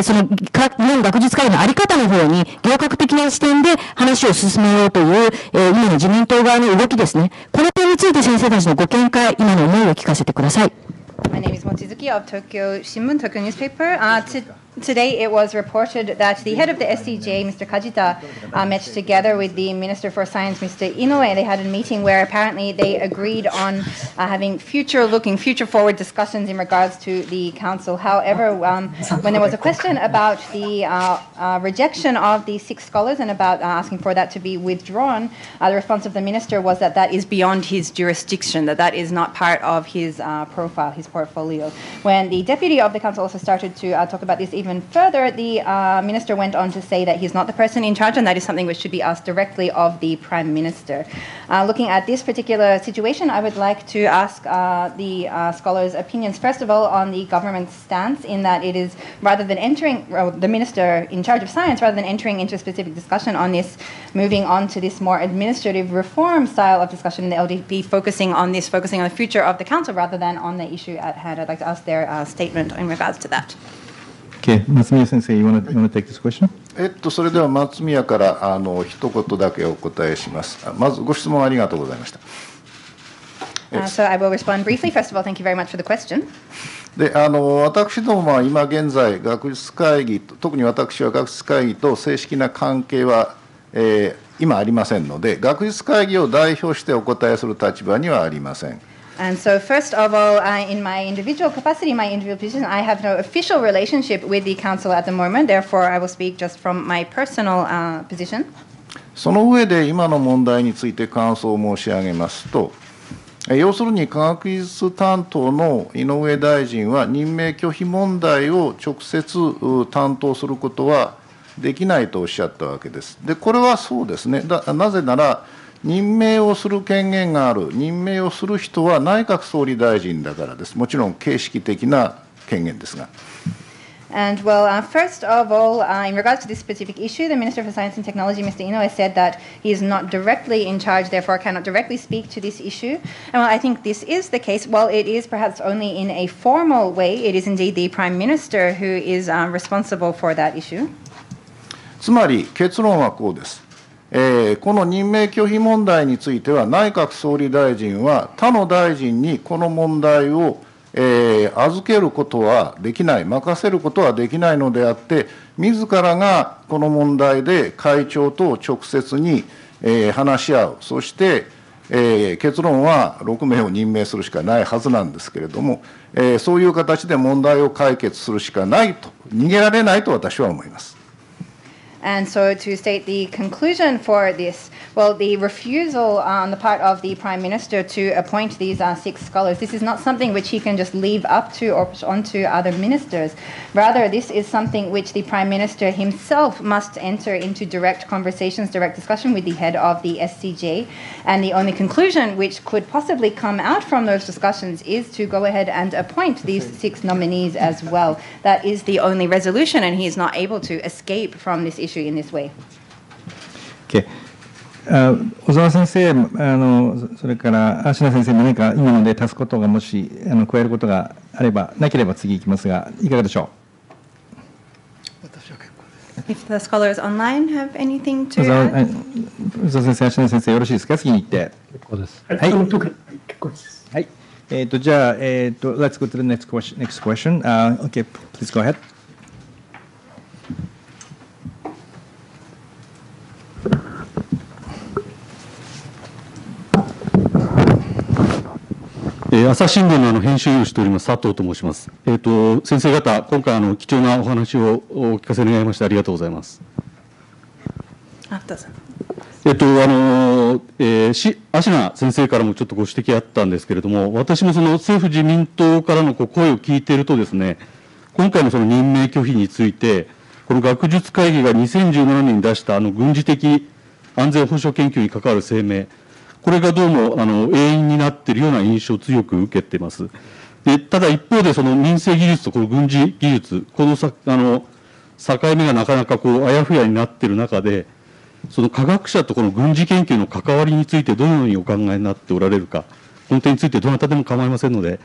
その、日本学術会議のあり方の方に、行革的な視点で話を進めようという、今の自民党側の動きですね。この点について先生たちのご見解、今の思いを聞かせてください。My name is Mochizuki of Tokyo Shimbun, Tokyo newspaper. Today it was reported that the head of the SCJ, Mr. Kajita, met together with the Minister for Science, Mr. Inoue. They had a meeting where apparently they agreed on having future-looking, future-forward discussions in regards to the council. However, when there was a question about the rejection of the 6 scholars and about asking for that to be withdrawn, the response of the minister was that that is beyond his jurisdiction, that is not part of his profile, his portfolio. When the deputy of the council also started to talk about this even further, the minister went on to say that he's not the person in charge and that is something which should be asked directly of the Prime Minister. Looking at this particular situation, I would like to ask the scholars' opinions, first of all, on the government's stance in that it is, rather than entering, the minister in charge of science, rather than entering into a specific discussion on this, moving on to this more administrative reform style of discussion in the LDP, focusing on the future of the council rather than on the issue at hand. I'd like to ask their statement in regards to that. Okay, 松宮先生、you want to take this question? それでは松宮から一言だけお答えします。まずご質問ありがとうございました。So I will respond briefly. First of all, thank you very much for the question. で私どもは今現在、学術会議、特に私は学術会議と正式な関係は、今ありませんので、学術会議を代表してお答えする立場にはありません。And so first of all, in my individual capacity, my individual position, I have no official relationship with the council at the moment. Therefore, I will speak just from my personal position. その上で今の問題について感想を申し上げますと、要するに科学技術担当の井上大臣は任命拒否問題を直接担当することはできないとおっしゃったわけです。で、これはそうですね。なぜなら、任命をする権限がある、任命をする人は内閣総理大臣だからです。もちろん形式的な権限ですが。And well, first of all, in regards to this specific issue, the Minister for Science and Technology, Mr. Inoue, said that he is not directly in charge, therefore cannot directly speak to this issue. And while I think this is the case, while it is perhaps only in a formal way, it is indeed the Prime Minister who is responsible for that issue. つまり結論はこうです。この任命拒否問題については、内閣総理大臣は他の大臣にこの問題を預けることはできない、任せることはできないのであって、自らがこの問題で会長と直接に話し合う、そして結論は6名を任命するしかないはずなんですけれども、そういう形で問題を解決するしかないと、逃げられないと私は思います。And so to state the conclusion for this, well, the refusal on the part of the Prime Minister to appoint these 6 scholars, this is not something which he can just leave up to or onto other ministers. Rather, this is something which the Prime Minister himself must enter into direct conversations, direct discussion with the head of the SCJ. And the only conclusion which could possibly come out from those discussions is to go ahead and appoint these 6 nominees as well. That is the only resolution, and he is not able to escape from this issue in this way. Okay. 小沢先生、それから芦名先生、何か今ので足すことがもし加えることがあれば、なければ次いきますが、いかがでしょう。If the scholars online have anything to 小沢先生、芦名先生、よろしいですか、次に行って。結構です。はい。結構です。はい。じゃあ、let's go to the next question. Okay, please go ahead. 朝日新聞の編集員をしております佐藤と申します。先生方、今回貴重なお話をお聞かせ願いましてありがとうございます。芦名先生からもちょっとご指摘あったんですけれども、私もその政府自民党からの声を聞いているとですね、今回のその任命拒否について、この学術会議が2017年に出した軍事的安全保障研究に関わる声明、これがどうも永遠になっているような印象を強く受けています。でただ一方で、その民生技術とこの軍事技術、この境目がなかなかあやふやになっている中で、その科学者とこの軍事研究の関わりについてどのようにお考えになっておられるか、この点についてどなたでも構いませんので、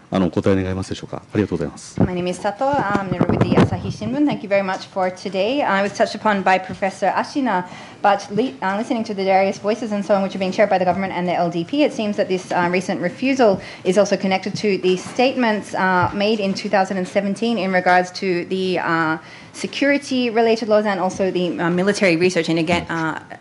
お答え願いますでしょうか。ありがとうございます。My name is Sato. I'm with the Asahi Shimbun. Thank you very much for today. I was touched upon by Professor Ashina, but listening to the various voices and so on, which are being shared by the government and the LDP, it seems that this recent refusal is also connected to the statements made in 2017 in regards to the security-related laws and also the military research, and again,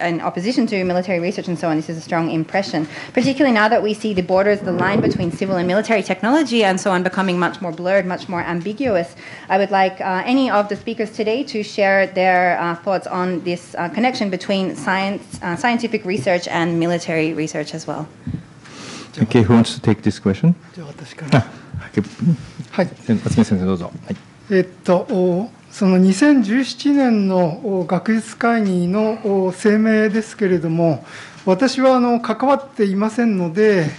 in opposition to military research and so on. This is a strong impression, particularly now that we see the borders, the line between civil and military technology and so on becoming much more blurred, much more ambiguous. I would like any of the speakers today to share their thoughts on this connection between scientific research and military research as well. Okay, who wants to take this question? じゃあ私から。はい。渥美先生どうぞ。はい。その2017年の学術会議の声明ですけれども、私は関わっていませんので、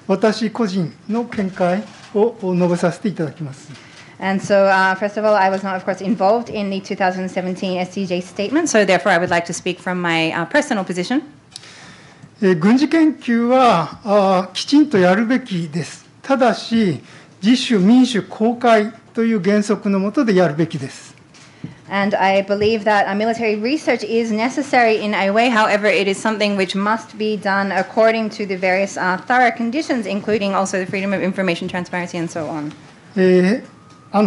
私個人の見解を述べさせていただきます。And so, first of all, I was not, of course, involved in the 2017 SCJ statement, so therefore I would like to speak from my personal position. 軍事研究はきちんとやるべきです。ただし、自主、民主、公開という原則の下でやるべきです。And I believe that military research is necessary in a way, however, it is something which must be done according to the various thorough conditions, including also the freedom of information, transparency, and so on.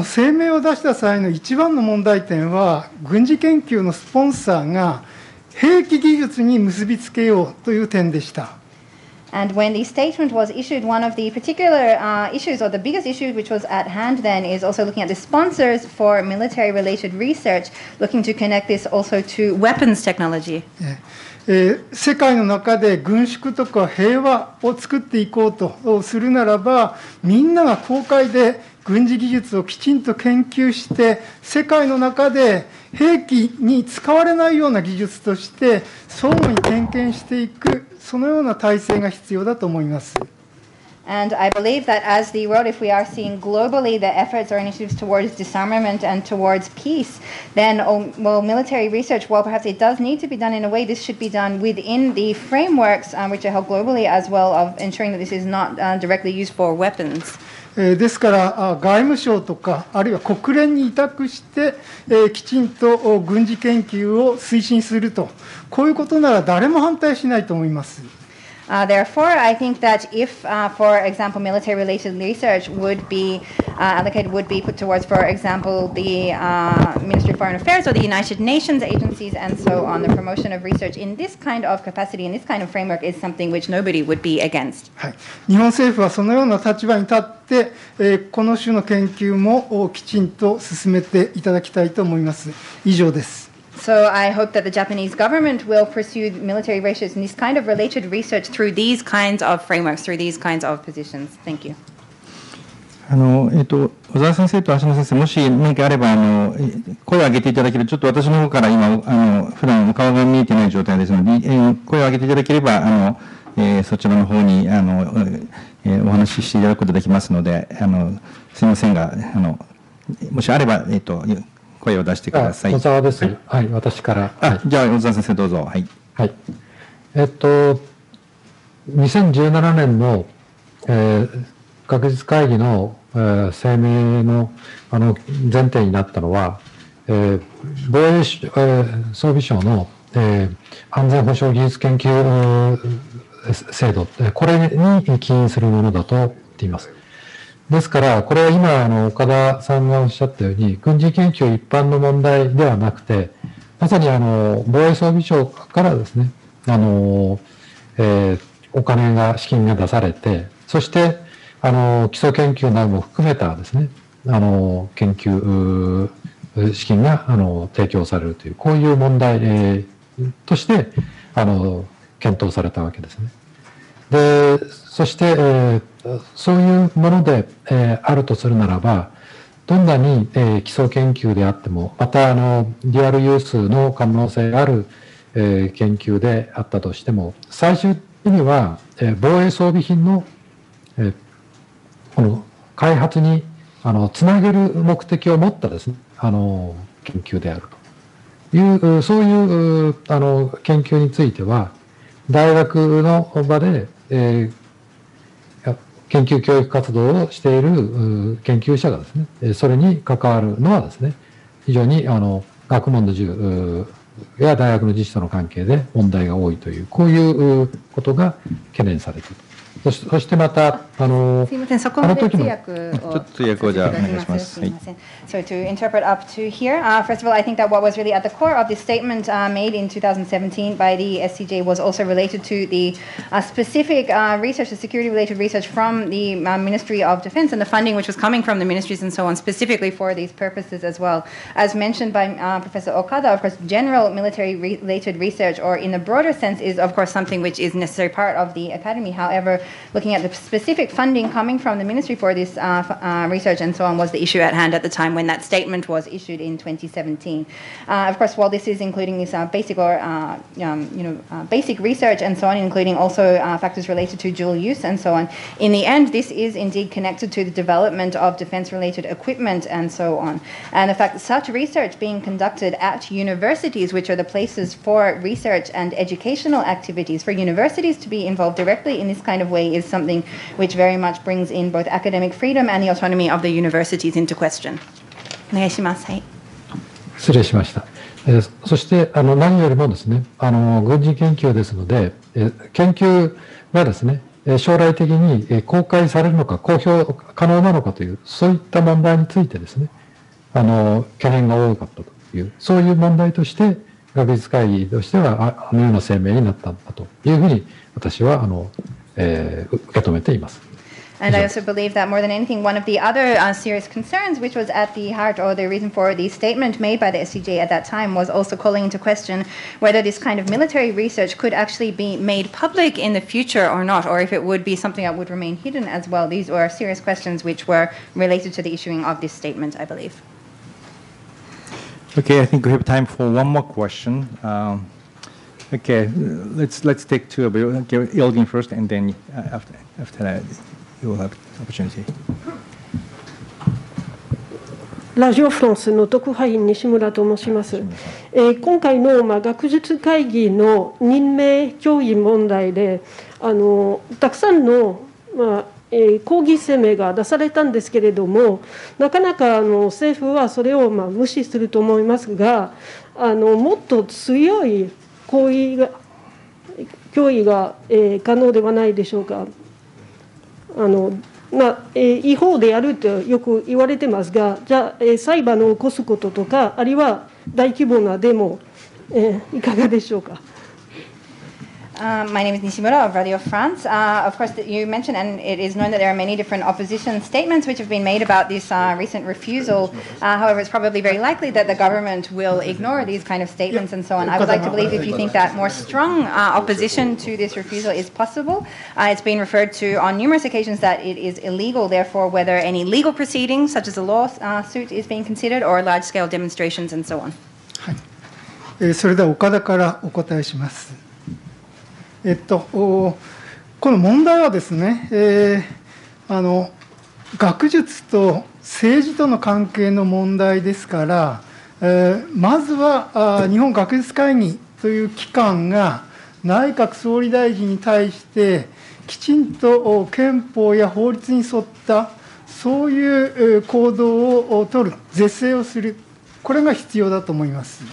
声明を出した際の一番の問題点は、軍事研究のスポンサーが兵器技術に結びつけようという点でした。And when the statement was issued, one of the particular issues, or the biggest issue which was at hand then, is also looking at the sponsors for military-related research, looking to connect this also to weapons technology. 世界の中で軍縮とか平和を作っていこうとするならば、みんなが公開で軍事技術をきちんと研究して、世界の中で兵器に使われないような技術として相互に点検していく、そのような体制が必要だと思います。And I believe that as the world, if we are seeing globally the efforts or initiatives towards disarmament and towards peace, then, well, military research, while perhaps it does need to be done in a way, this should be done within the frameworks which are held globally as well, of ensuring that this is not directly used for weapons. ですから外務省とかあるいは国連に委託してきちんと軍事研究を推進すると、こういうことなら誰も反対しないと思います。Therefore, I think that if, for example, military-related research would be allocated, would be put towards, for example, the Ministry of Foreign Affairs or the United Nations agencies and so on, the promotion of research in this kind of capacity, in this kind of framework, is something which nobody would be against. はい、日本政府はそのような立場に立って、この種の研究もきちんと進めていただきたいと思います。以上です。So I hope that the Japanese government will pursue military research and this kind of related research through these kinds of frameworks, through these kinds of positions. Thank you. 小沢先生と芦野先生、もし何かあれば声を上げていただける、ちょっと私の方から今普段顔が見えてない状態ですので、声を上げていただければそちらの方にお話ししていただくことができますので、すみませんがもしあれば声を出してください。小沢です。はい、私から。じゃあ小沢先生どうぞ。はい。はい。2017年の、学術会議の、声明の前提になったのは、防衛、装備省の、安全保障技術研究制度、これに起因するものだと言っています。ですから、これは今、岡田さんがおっしゃったように、軍事研究一般の問題ではなくて、まさに防衛装備省からですね、お金が、資金が出されて、そして、基礎研究なども含めたですね、研究資金が提供されるという、こういう問題、として、検討されたわけですね。で、そして、そういうもので、あるとするならば、どんなに、基礎研究であっても、また、デュアルユースの可能性がある、研究であったとしても、最終的には、防衛装備品の、この開発につなげる目的を持ったですね、研究であるという、そういう研究については、大学の場で、研究教育活動をしている研究者がですね、それに関わるのはですね、非常に学問の自由や大学の実施との関係で問題が多いという、こういうことが懸念されている。そしてまた、すみません、そこまで通訳を。ちょっと通訳をじゃあお願いします。So to interpret up to here, first of all, I think that what was really at the core of this statement made in 2017 by the SCJ was also related to the specific research, the security-related research from the Ministry of Defense and the funding which was coming from the ministries and so on, specifically for these purposes as well. As mentioned by Professor Okada, of course, general military-related research, or in a broader sense, is of course something which is a necessary part of the academy. However, looking at the specific funding coming from the ministry for this research and so on was the issue at hand at the time when that statement was issued in 2017. Of course, while this is including this basic or basic research and so on, including also factors related to dual use and so on, in the end, this is indeed connected to the development of defense-related equipment and so on. And the fact that such research being conducted at universities, which are the places for research and educational activities, for universities to be involved directly in this kind of way is something which very much brings in both academic freedom and the autonomy of the universities into question. お願いします。はい。失礼しました。そして何よりもですね、軍事研究ですので、研究がですね、将来的に公開されるのか、公表可能なのかという、そういった問題についてですね、懸念が多かったという、そういう問題として、学術会議としては、ような声明になったんだというふうに、私は受け止めています。And I also believe that more than anything, one of the other serious concerns, which was at the heart or the reason for the statement made by the SCJ at that time, was also calling into question whether this kind of military research could actually be made public in the future or not, or if it would be something that would remain hidden as well. These were serious questions which were related to the issuing of this statement, I believe. Okay, I think we have time for one more question. Okay, let's take two of you. Okay, Ilgin first, and then after that, you will have opportunity. ラジオフランスの特派員西村と申します。今回の学術会議の任命拒否問題で、たくさんの抗議声明が出されたんですけれども、なかなか政府はそれを無視すると思いますが、もっと強い脅威が可能ではないでしょうか。違法であるとよく言われてますが、じゃあ裁判を起こすこととか、あるいは大規模なデモ、いかがでしょうか。My name is Nishimura of Radio France. Of course, you mentioned, and it is known that there are many different opposition statements which have been made about this recent refusal. However, it's probably very likely that the government will ignore these kind of statements and so on. I would like to believe if you think that more strong opposition to this refusal is possible. It's been referred to on numerous occasions that it is illegal, therefore, whether any legal proceedings, such as a lawsuit, is being considered, or large-scale demonstrations and so on. それでは岡田からお答えします。この問題はですね、学術と政治との関係の問題ですから、まずは日本学術会議という機関が内閣総理大臣に対してきちんと憲法や法律に沿ったそういう行動を取る、是正をする、これが必要だと思います。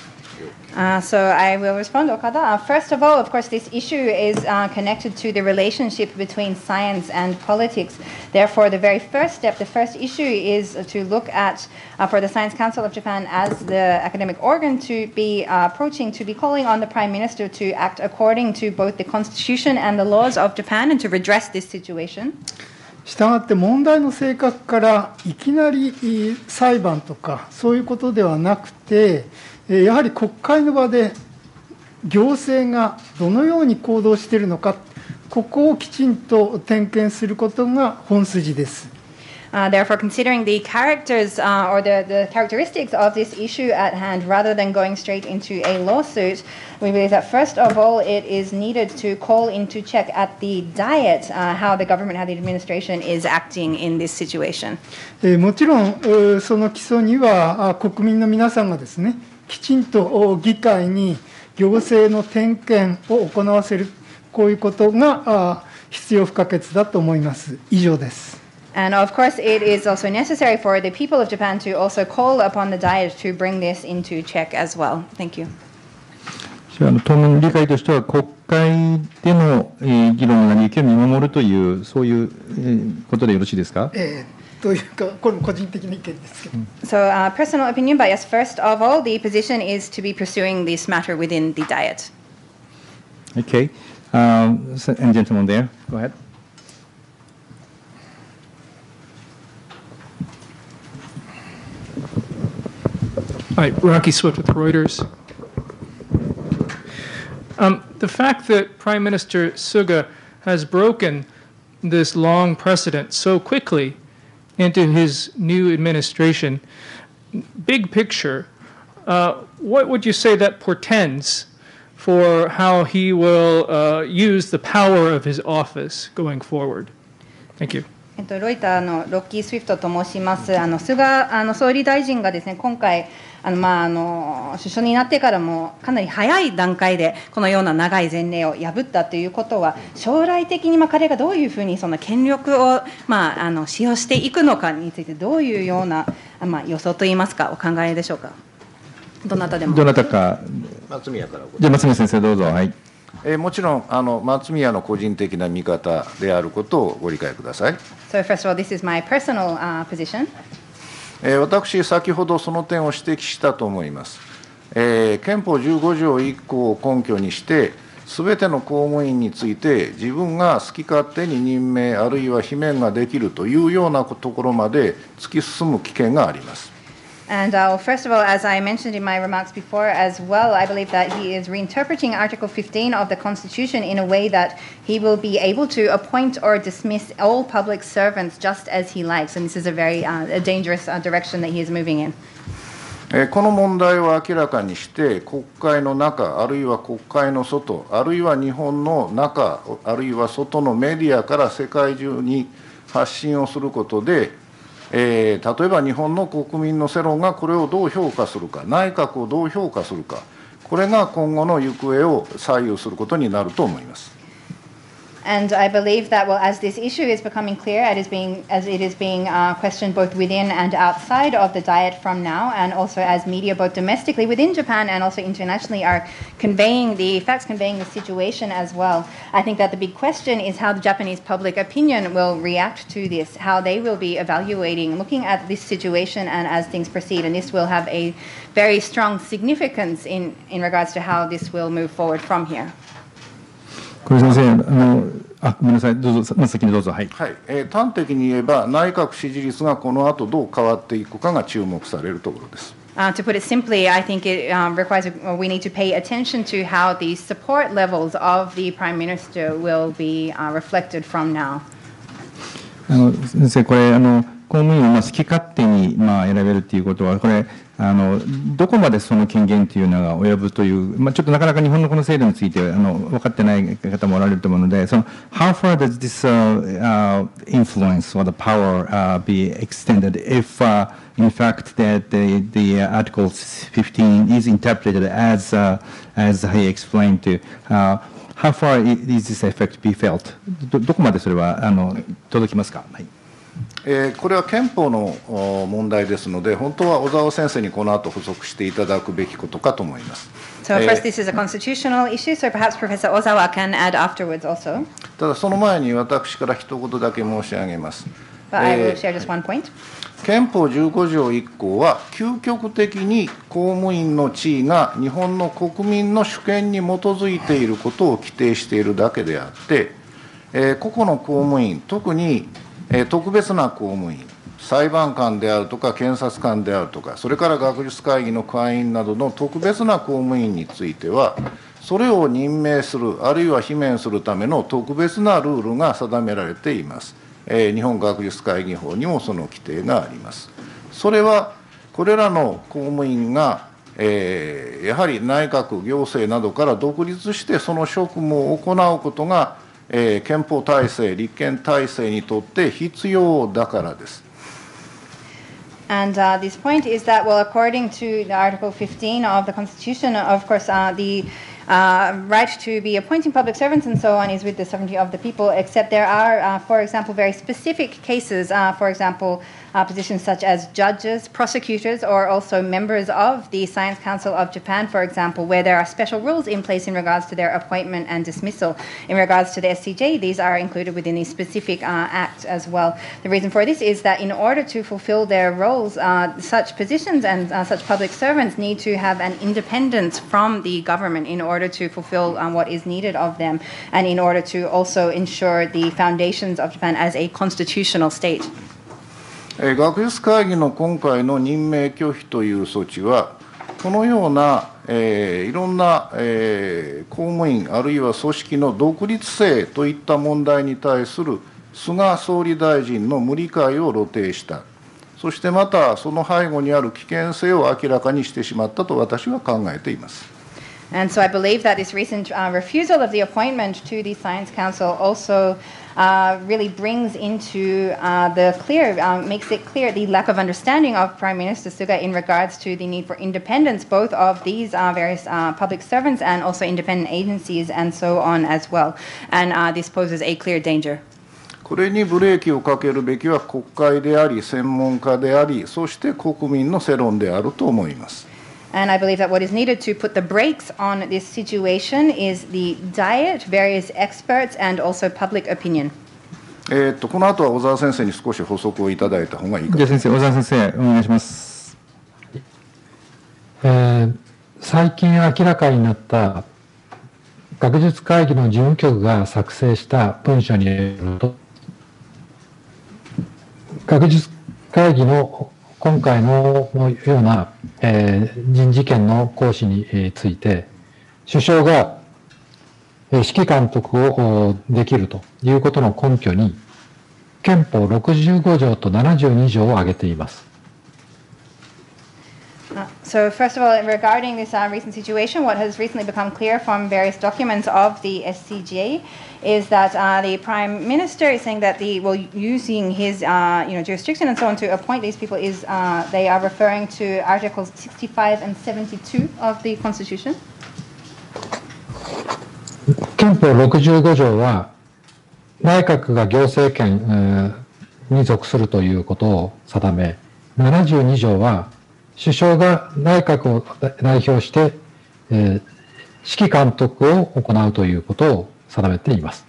So I will respond, Okada. First of all, of course, this issue is connected to the relationship between science and politics. Therefore, the very first step, the first issue is to look at, for the Science Council of Japan as the academic organ, to be calling on the Prime Minister to act according to both the Constitution and the laws of Japan and to redress this situation. したがって問題の性格からいきなり裁判とかそういうことではなくて、やはり国会の場で行政がどのように行動しているのか、ここをきちんと点検することが本筋です。Therefore, considering the characters or the characteristics of this issue at hand, rather than going straight into a lawsuit, we believe that first of all, it is needed to call into check at the Diet how the government, how the administration is acting in this situation. もちろん、その基礎には国民の皆さんがですね、きちんと議会に行政の点検を行わせる、こういうことが必要不可欠だと思います。以上です。And of course, it is also necessary for the people of Japan to also call upon the Diet to bring this into check as well. Thank you. 当面理解としては、国会での議論の成り行きを見守るという、そういうことでよろしいですか？というか、これも個人的な意見ですけど。So, personal opinion, but yes, first of all, the position is to be pursuing this matter within the Diet. Okay. And gentleman there, go ahead. Hi, Rocky Swift with Reuters. The fact that Prime Minister Suga has broken this long precedent so quickly into his new administration, big picture, what would you say that portends for how he will use the power of his office going forward? Thank you. ロイターのロッキー・スウィフトと申します。菅総理大臣がですね、今回首相になってからもかなり早い段階でこのような長い前例を破ったということは、将来的に彼がどういうふうにその権力を使用していくのかについて、どういうような予想といいますか、お考えでしょうか。どなたでも。どなたか。松宮から。じゃあ松宮先生どうぞ。はい。もちろん松宮の個人的な見方であることをご理解ください。So first of all, this is my personal position. 私、先ほどその点を指摘したと思います。憲法15条1項を根拠にして、すべての公務員について、自分が好き勝手に任命、あるいは罷免ができるというようなところまで突き進む危険があります。And first of all, as I mentioned in my remarks before as well, I believe that he is reinterpreting Article 15 of the Constitution in a way that he will be able to appoint or dismiss all public servants just as he likes. And this is a very dangerous direction that he is moving in. この問題を明らかにして、国会の中、あるいは国会の外、あるいは日本の中、あるいは外のメディアから世界中に発信をすることで、例えば日本の国民の世論がこれをどう評価するか、内閣をどう評価するか、これが今後の行方を左右することになると思います。And I believe that, well, as this issue is becoming clear, as it is being questioned both within and outside of the Diet from now, and also as media both domestically within Japan and also internationally are conveying the facts, conveying the situation as well, I think that the big question is how the Japanese public opinion will react to this, how they will be evaluating, looking at this situation and as things proceed, and this will have a very strong significance in regards to how this will move forward from here. これ先生、ごめんなさい、どうぞ、先にどうぞ。はい。はい、端的に言えば、内閣支持率がこの後どう変わっていくかが注目されるところです。To put it simply, I think it requires we need to pay attention to how the support levels of the Prime Minister will be reflected from now. 先生、これ公務員を好き勝手に選べるということは、これどこまでその権限というのが及ぶという、ちょっとなかなか日本のこの制度について分かってない方もおられると思うので、How far does this influence or the power be extended if in fact that the Article 15 is interpreted as he explained to how far is this effect be felt? どこまでそれは届きますか？はい。これは憲法の問題ですので、本当は小沢先生にこの後補足していただくべきことかと思います。So first, this is a constitutional issue, so perhaps Professor Ozawa can add afterwards also. ただその前に私から一言だけ申し上げます。But I will share just one point. 憲法15条1項は究極的に公務員の地位が日本の国民の主権に基づいていることを規定しているだけであって、個々の公務員、特に特別な公務員、裁判官であるとか検察官であるとか、それから学術会議の会員などの特別な公務員については、それを任命する、あるいは罷免するための特別なルールが定められています。日本学術会議法にもその規定があります。それはこれらの公務員が、やはり内閣行政などから独立してその職務を行うことが、憲法体制、立憲体制にとって必要だからです。And this point is that, well, according to the Article 15 of the Constitution, of course, the right to be appointing public servants and so on is with the sovereignty of the people, except there are, for example, very specific cases, for example, positions such as judges, prosecutors, or also members of the Science Council of Japan, for example, where there are special rules in place in regards to their appointment and dismissal. In regards to the SCJ, these are included within the specific act as well. The reason for this is that in order to fulfill their roles, such positions and such public servants need to have an independence from the government in order to fulfill what is needed of them, and in order to also ensure the foundations of Japan as a constitutional state. 学術会議の今回の任命拒否という措置は、このような、いろんな、公務員あるいは組織の独立性といった問題に対する菅総理大臣の無理解を露呈した、そしてまたその背後にある危険性を明らかにしてしまったと私は考えています。And so I believe that this recent refusal of the appointment to the Science Council also really brings into the clear, makes it clear the lack of understanding of Prime Minister Suga in regards to the need for independence, both of these various public servants and also independent agencies and so on as well. And this poses a clear danger. これにブレーキをかけるべきは国会であり、専門家であり、そして国民の世論であると思います。And I believe that what is needed to put the brakes on this situation is the diet, various experts, and also public opinion. この後は小沢先生に少し補足をいただいた方がいいかと。じゃあ先生、小沢先生、お願いします。最近明らかになった学術会議の事務局が作成した文書によると、学術会議の今回のような、人事権の行使について、首相が指揮監督をできるということの根拠に、憲法65条と72条を挙げています。So first of all, regarding this recent situation, what has recently become clear from various documents of the SCJ is that the Prime Minister is saying that using his jurisdiction and so on to appoint these people is they are referring to Articles 65 and 72 of the Constitution. 憲法65条は内閣が行政権に属するということを定め、72条は首相が内閣を代表して、指揮監督を行うということを定めています。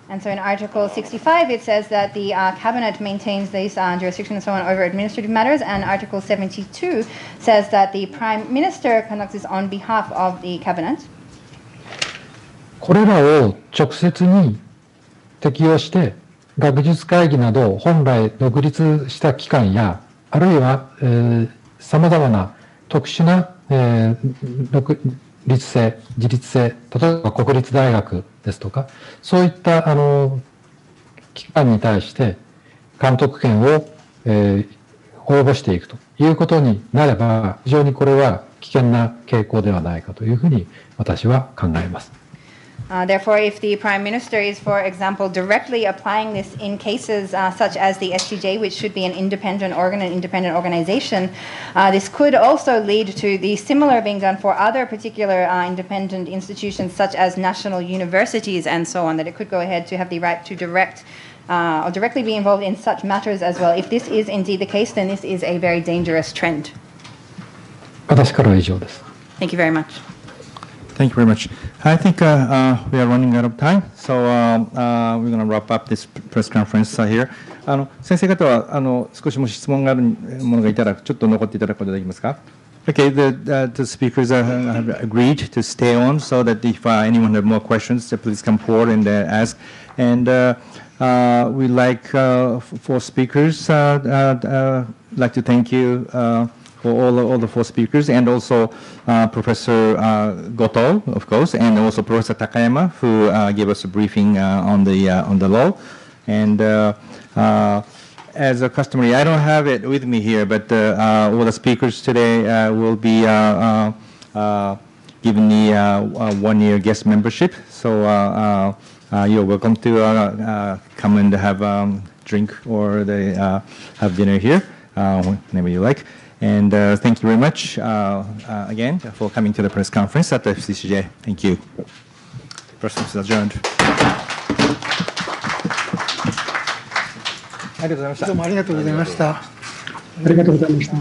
And so in Article 65, it says that the cabinet maintains this jurisdiction and so on over administrative matters, and Article 72 says that the Prime Minister conducts this on behalf of the cabinet. 憲法65条は内閣が行政権に属するということを定め、72条は首相が内閣を代表して、指揮監督を行うということを定めています。 And これらを直接に適用して、学術会議など本来独立した機関や、あるいは様々な特殊な、独立性、自立性、例えば国立大学ですとか、そういった機関に対して監督権を、及ぼしていくということになれば、非常にこれは危険な傾向ではないかというふうに私は考えます。Therefore, if the Prime Minister is, for example, directly applying this in cases such as the STJ, which should be an independent organ, an independent organization, this could also lead to the similar being done for other particular independent institutions such as national universities and so on, that it could go ahead to have the right to direct or directly be involved in such matters as well. If this is indeed the case, then this is a very dangerous trend. 私からは以上です。Thank you very much. Thank you very much. I think we are running out of time, so we're going to wrap up this press conference here. 先生方は少しもし質問があるものがいたらちょっと残っていただくことができますか? Okay, the speakers have agreed to stay on, so that if anyone have more questions, please come forward and ask. And we'd like for speakers, like to thank you. For all the four speakers, and also Professor Goto, of course, and also Professor Takayama, who gave us a briefing on the law. And as a customary, I don't have it with me here, but all the speakers today will be given the one-year guest membership. So you're welcome to come and have drink or have dinner here whenever you like. And thank you very much again for coming to the press conference at the FCCJ. Thank you. Press conference is adjourned. どうもありがとうございました。ありがとうございました。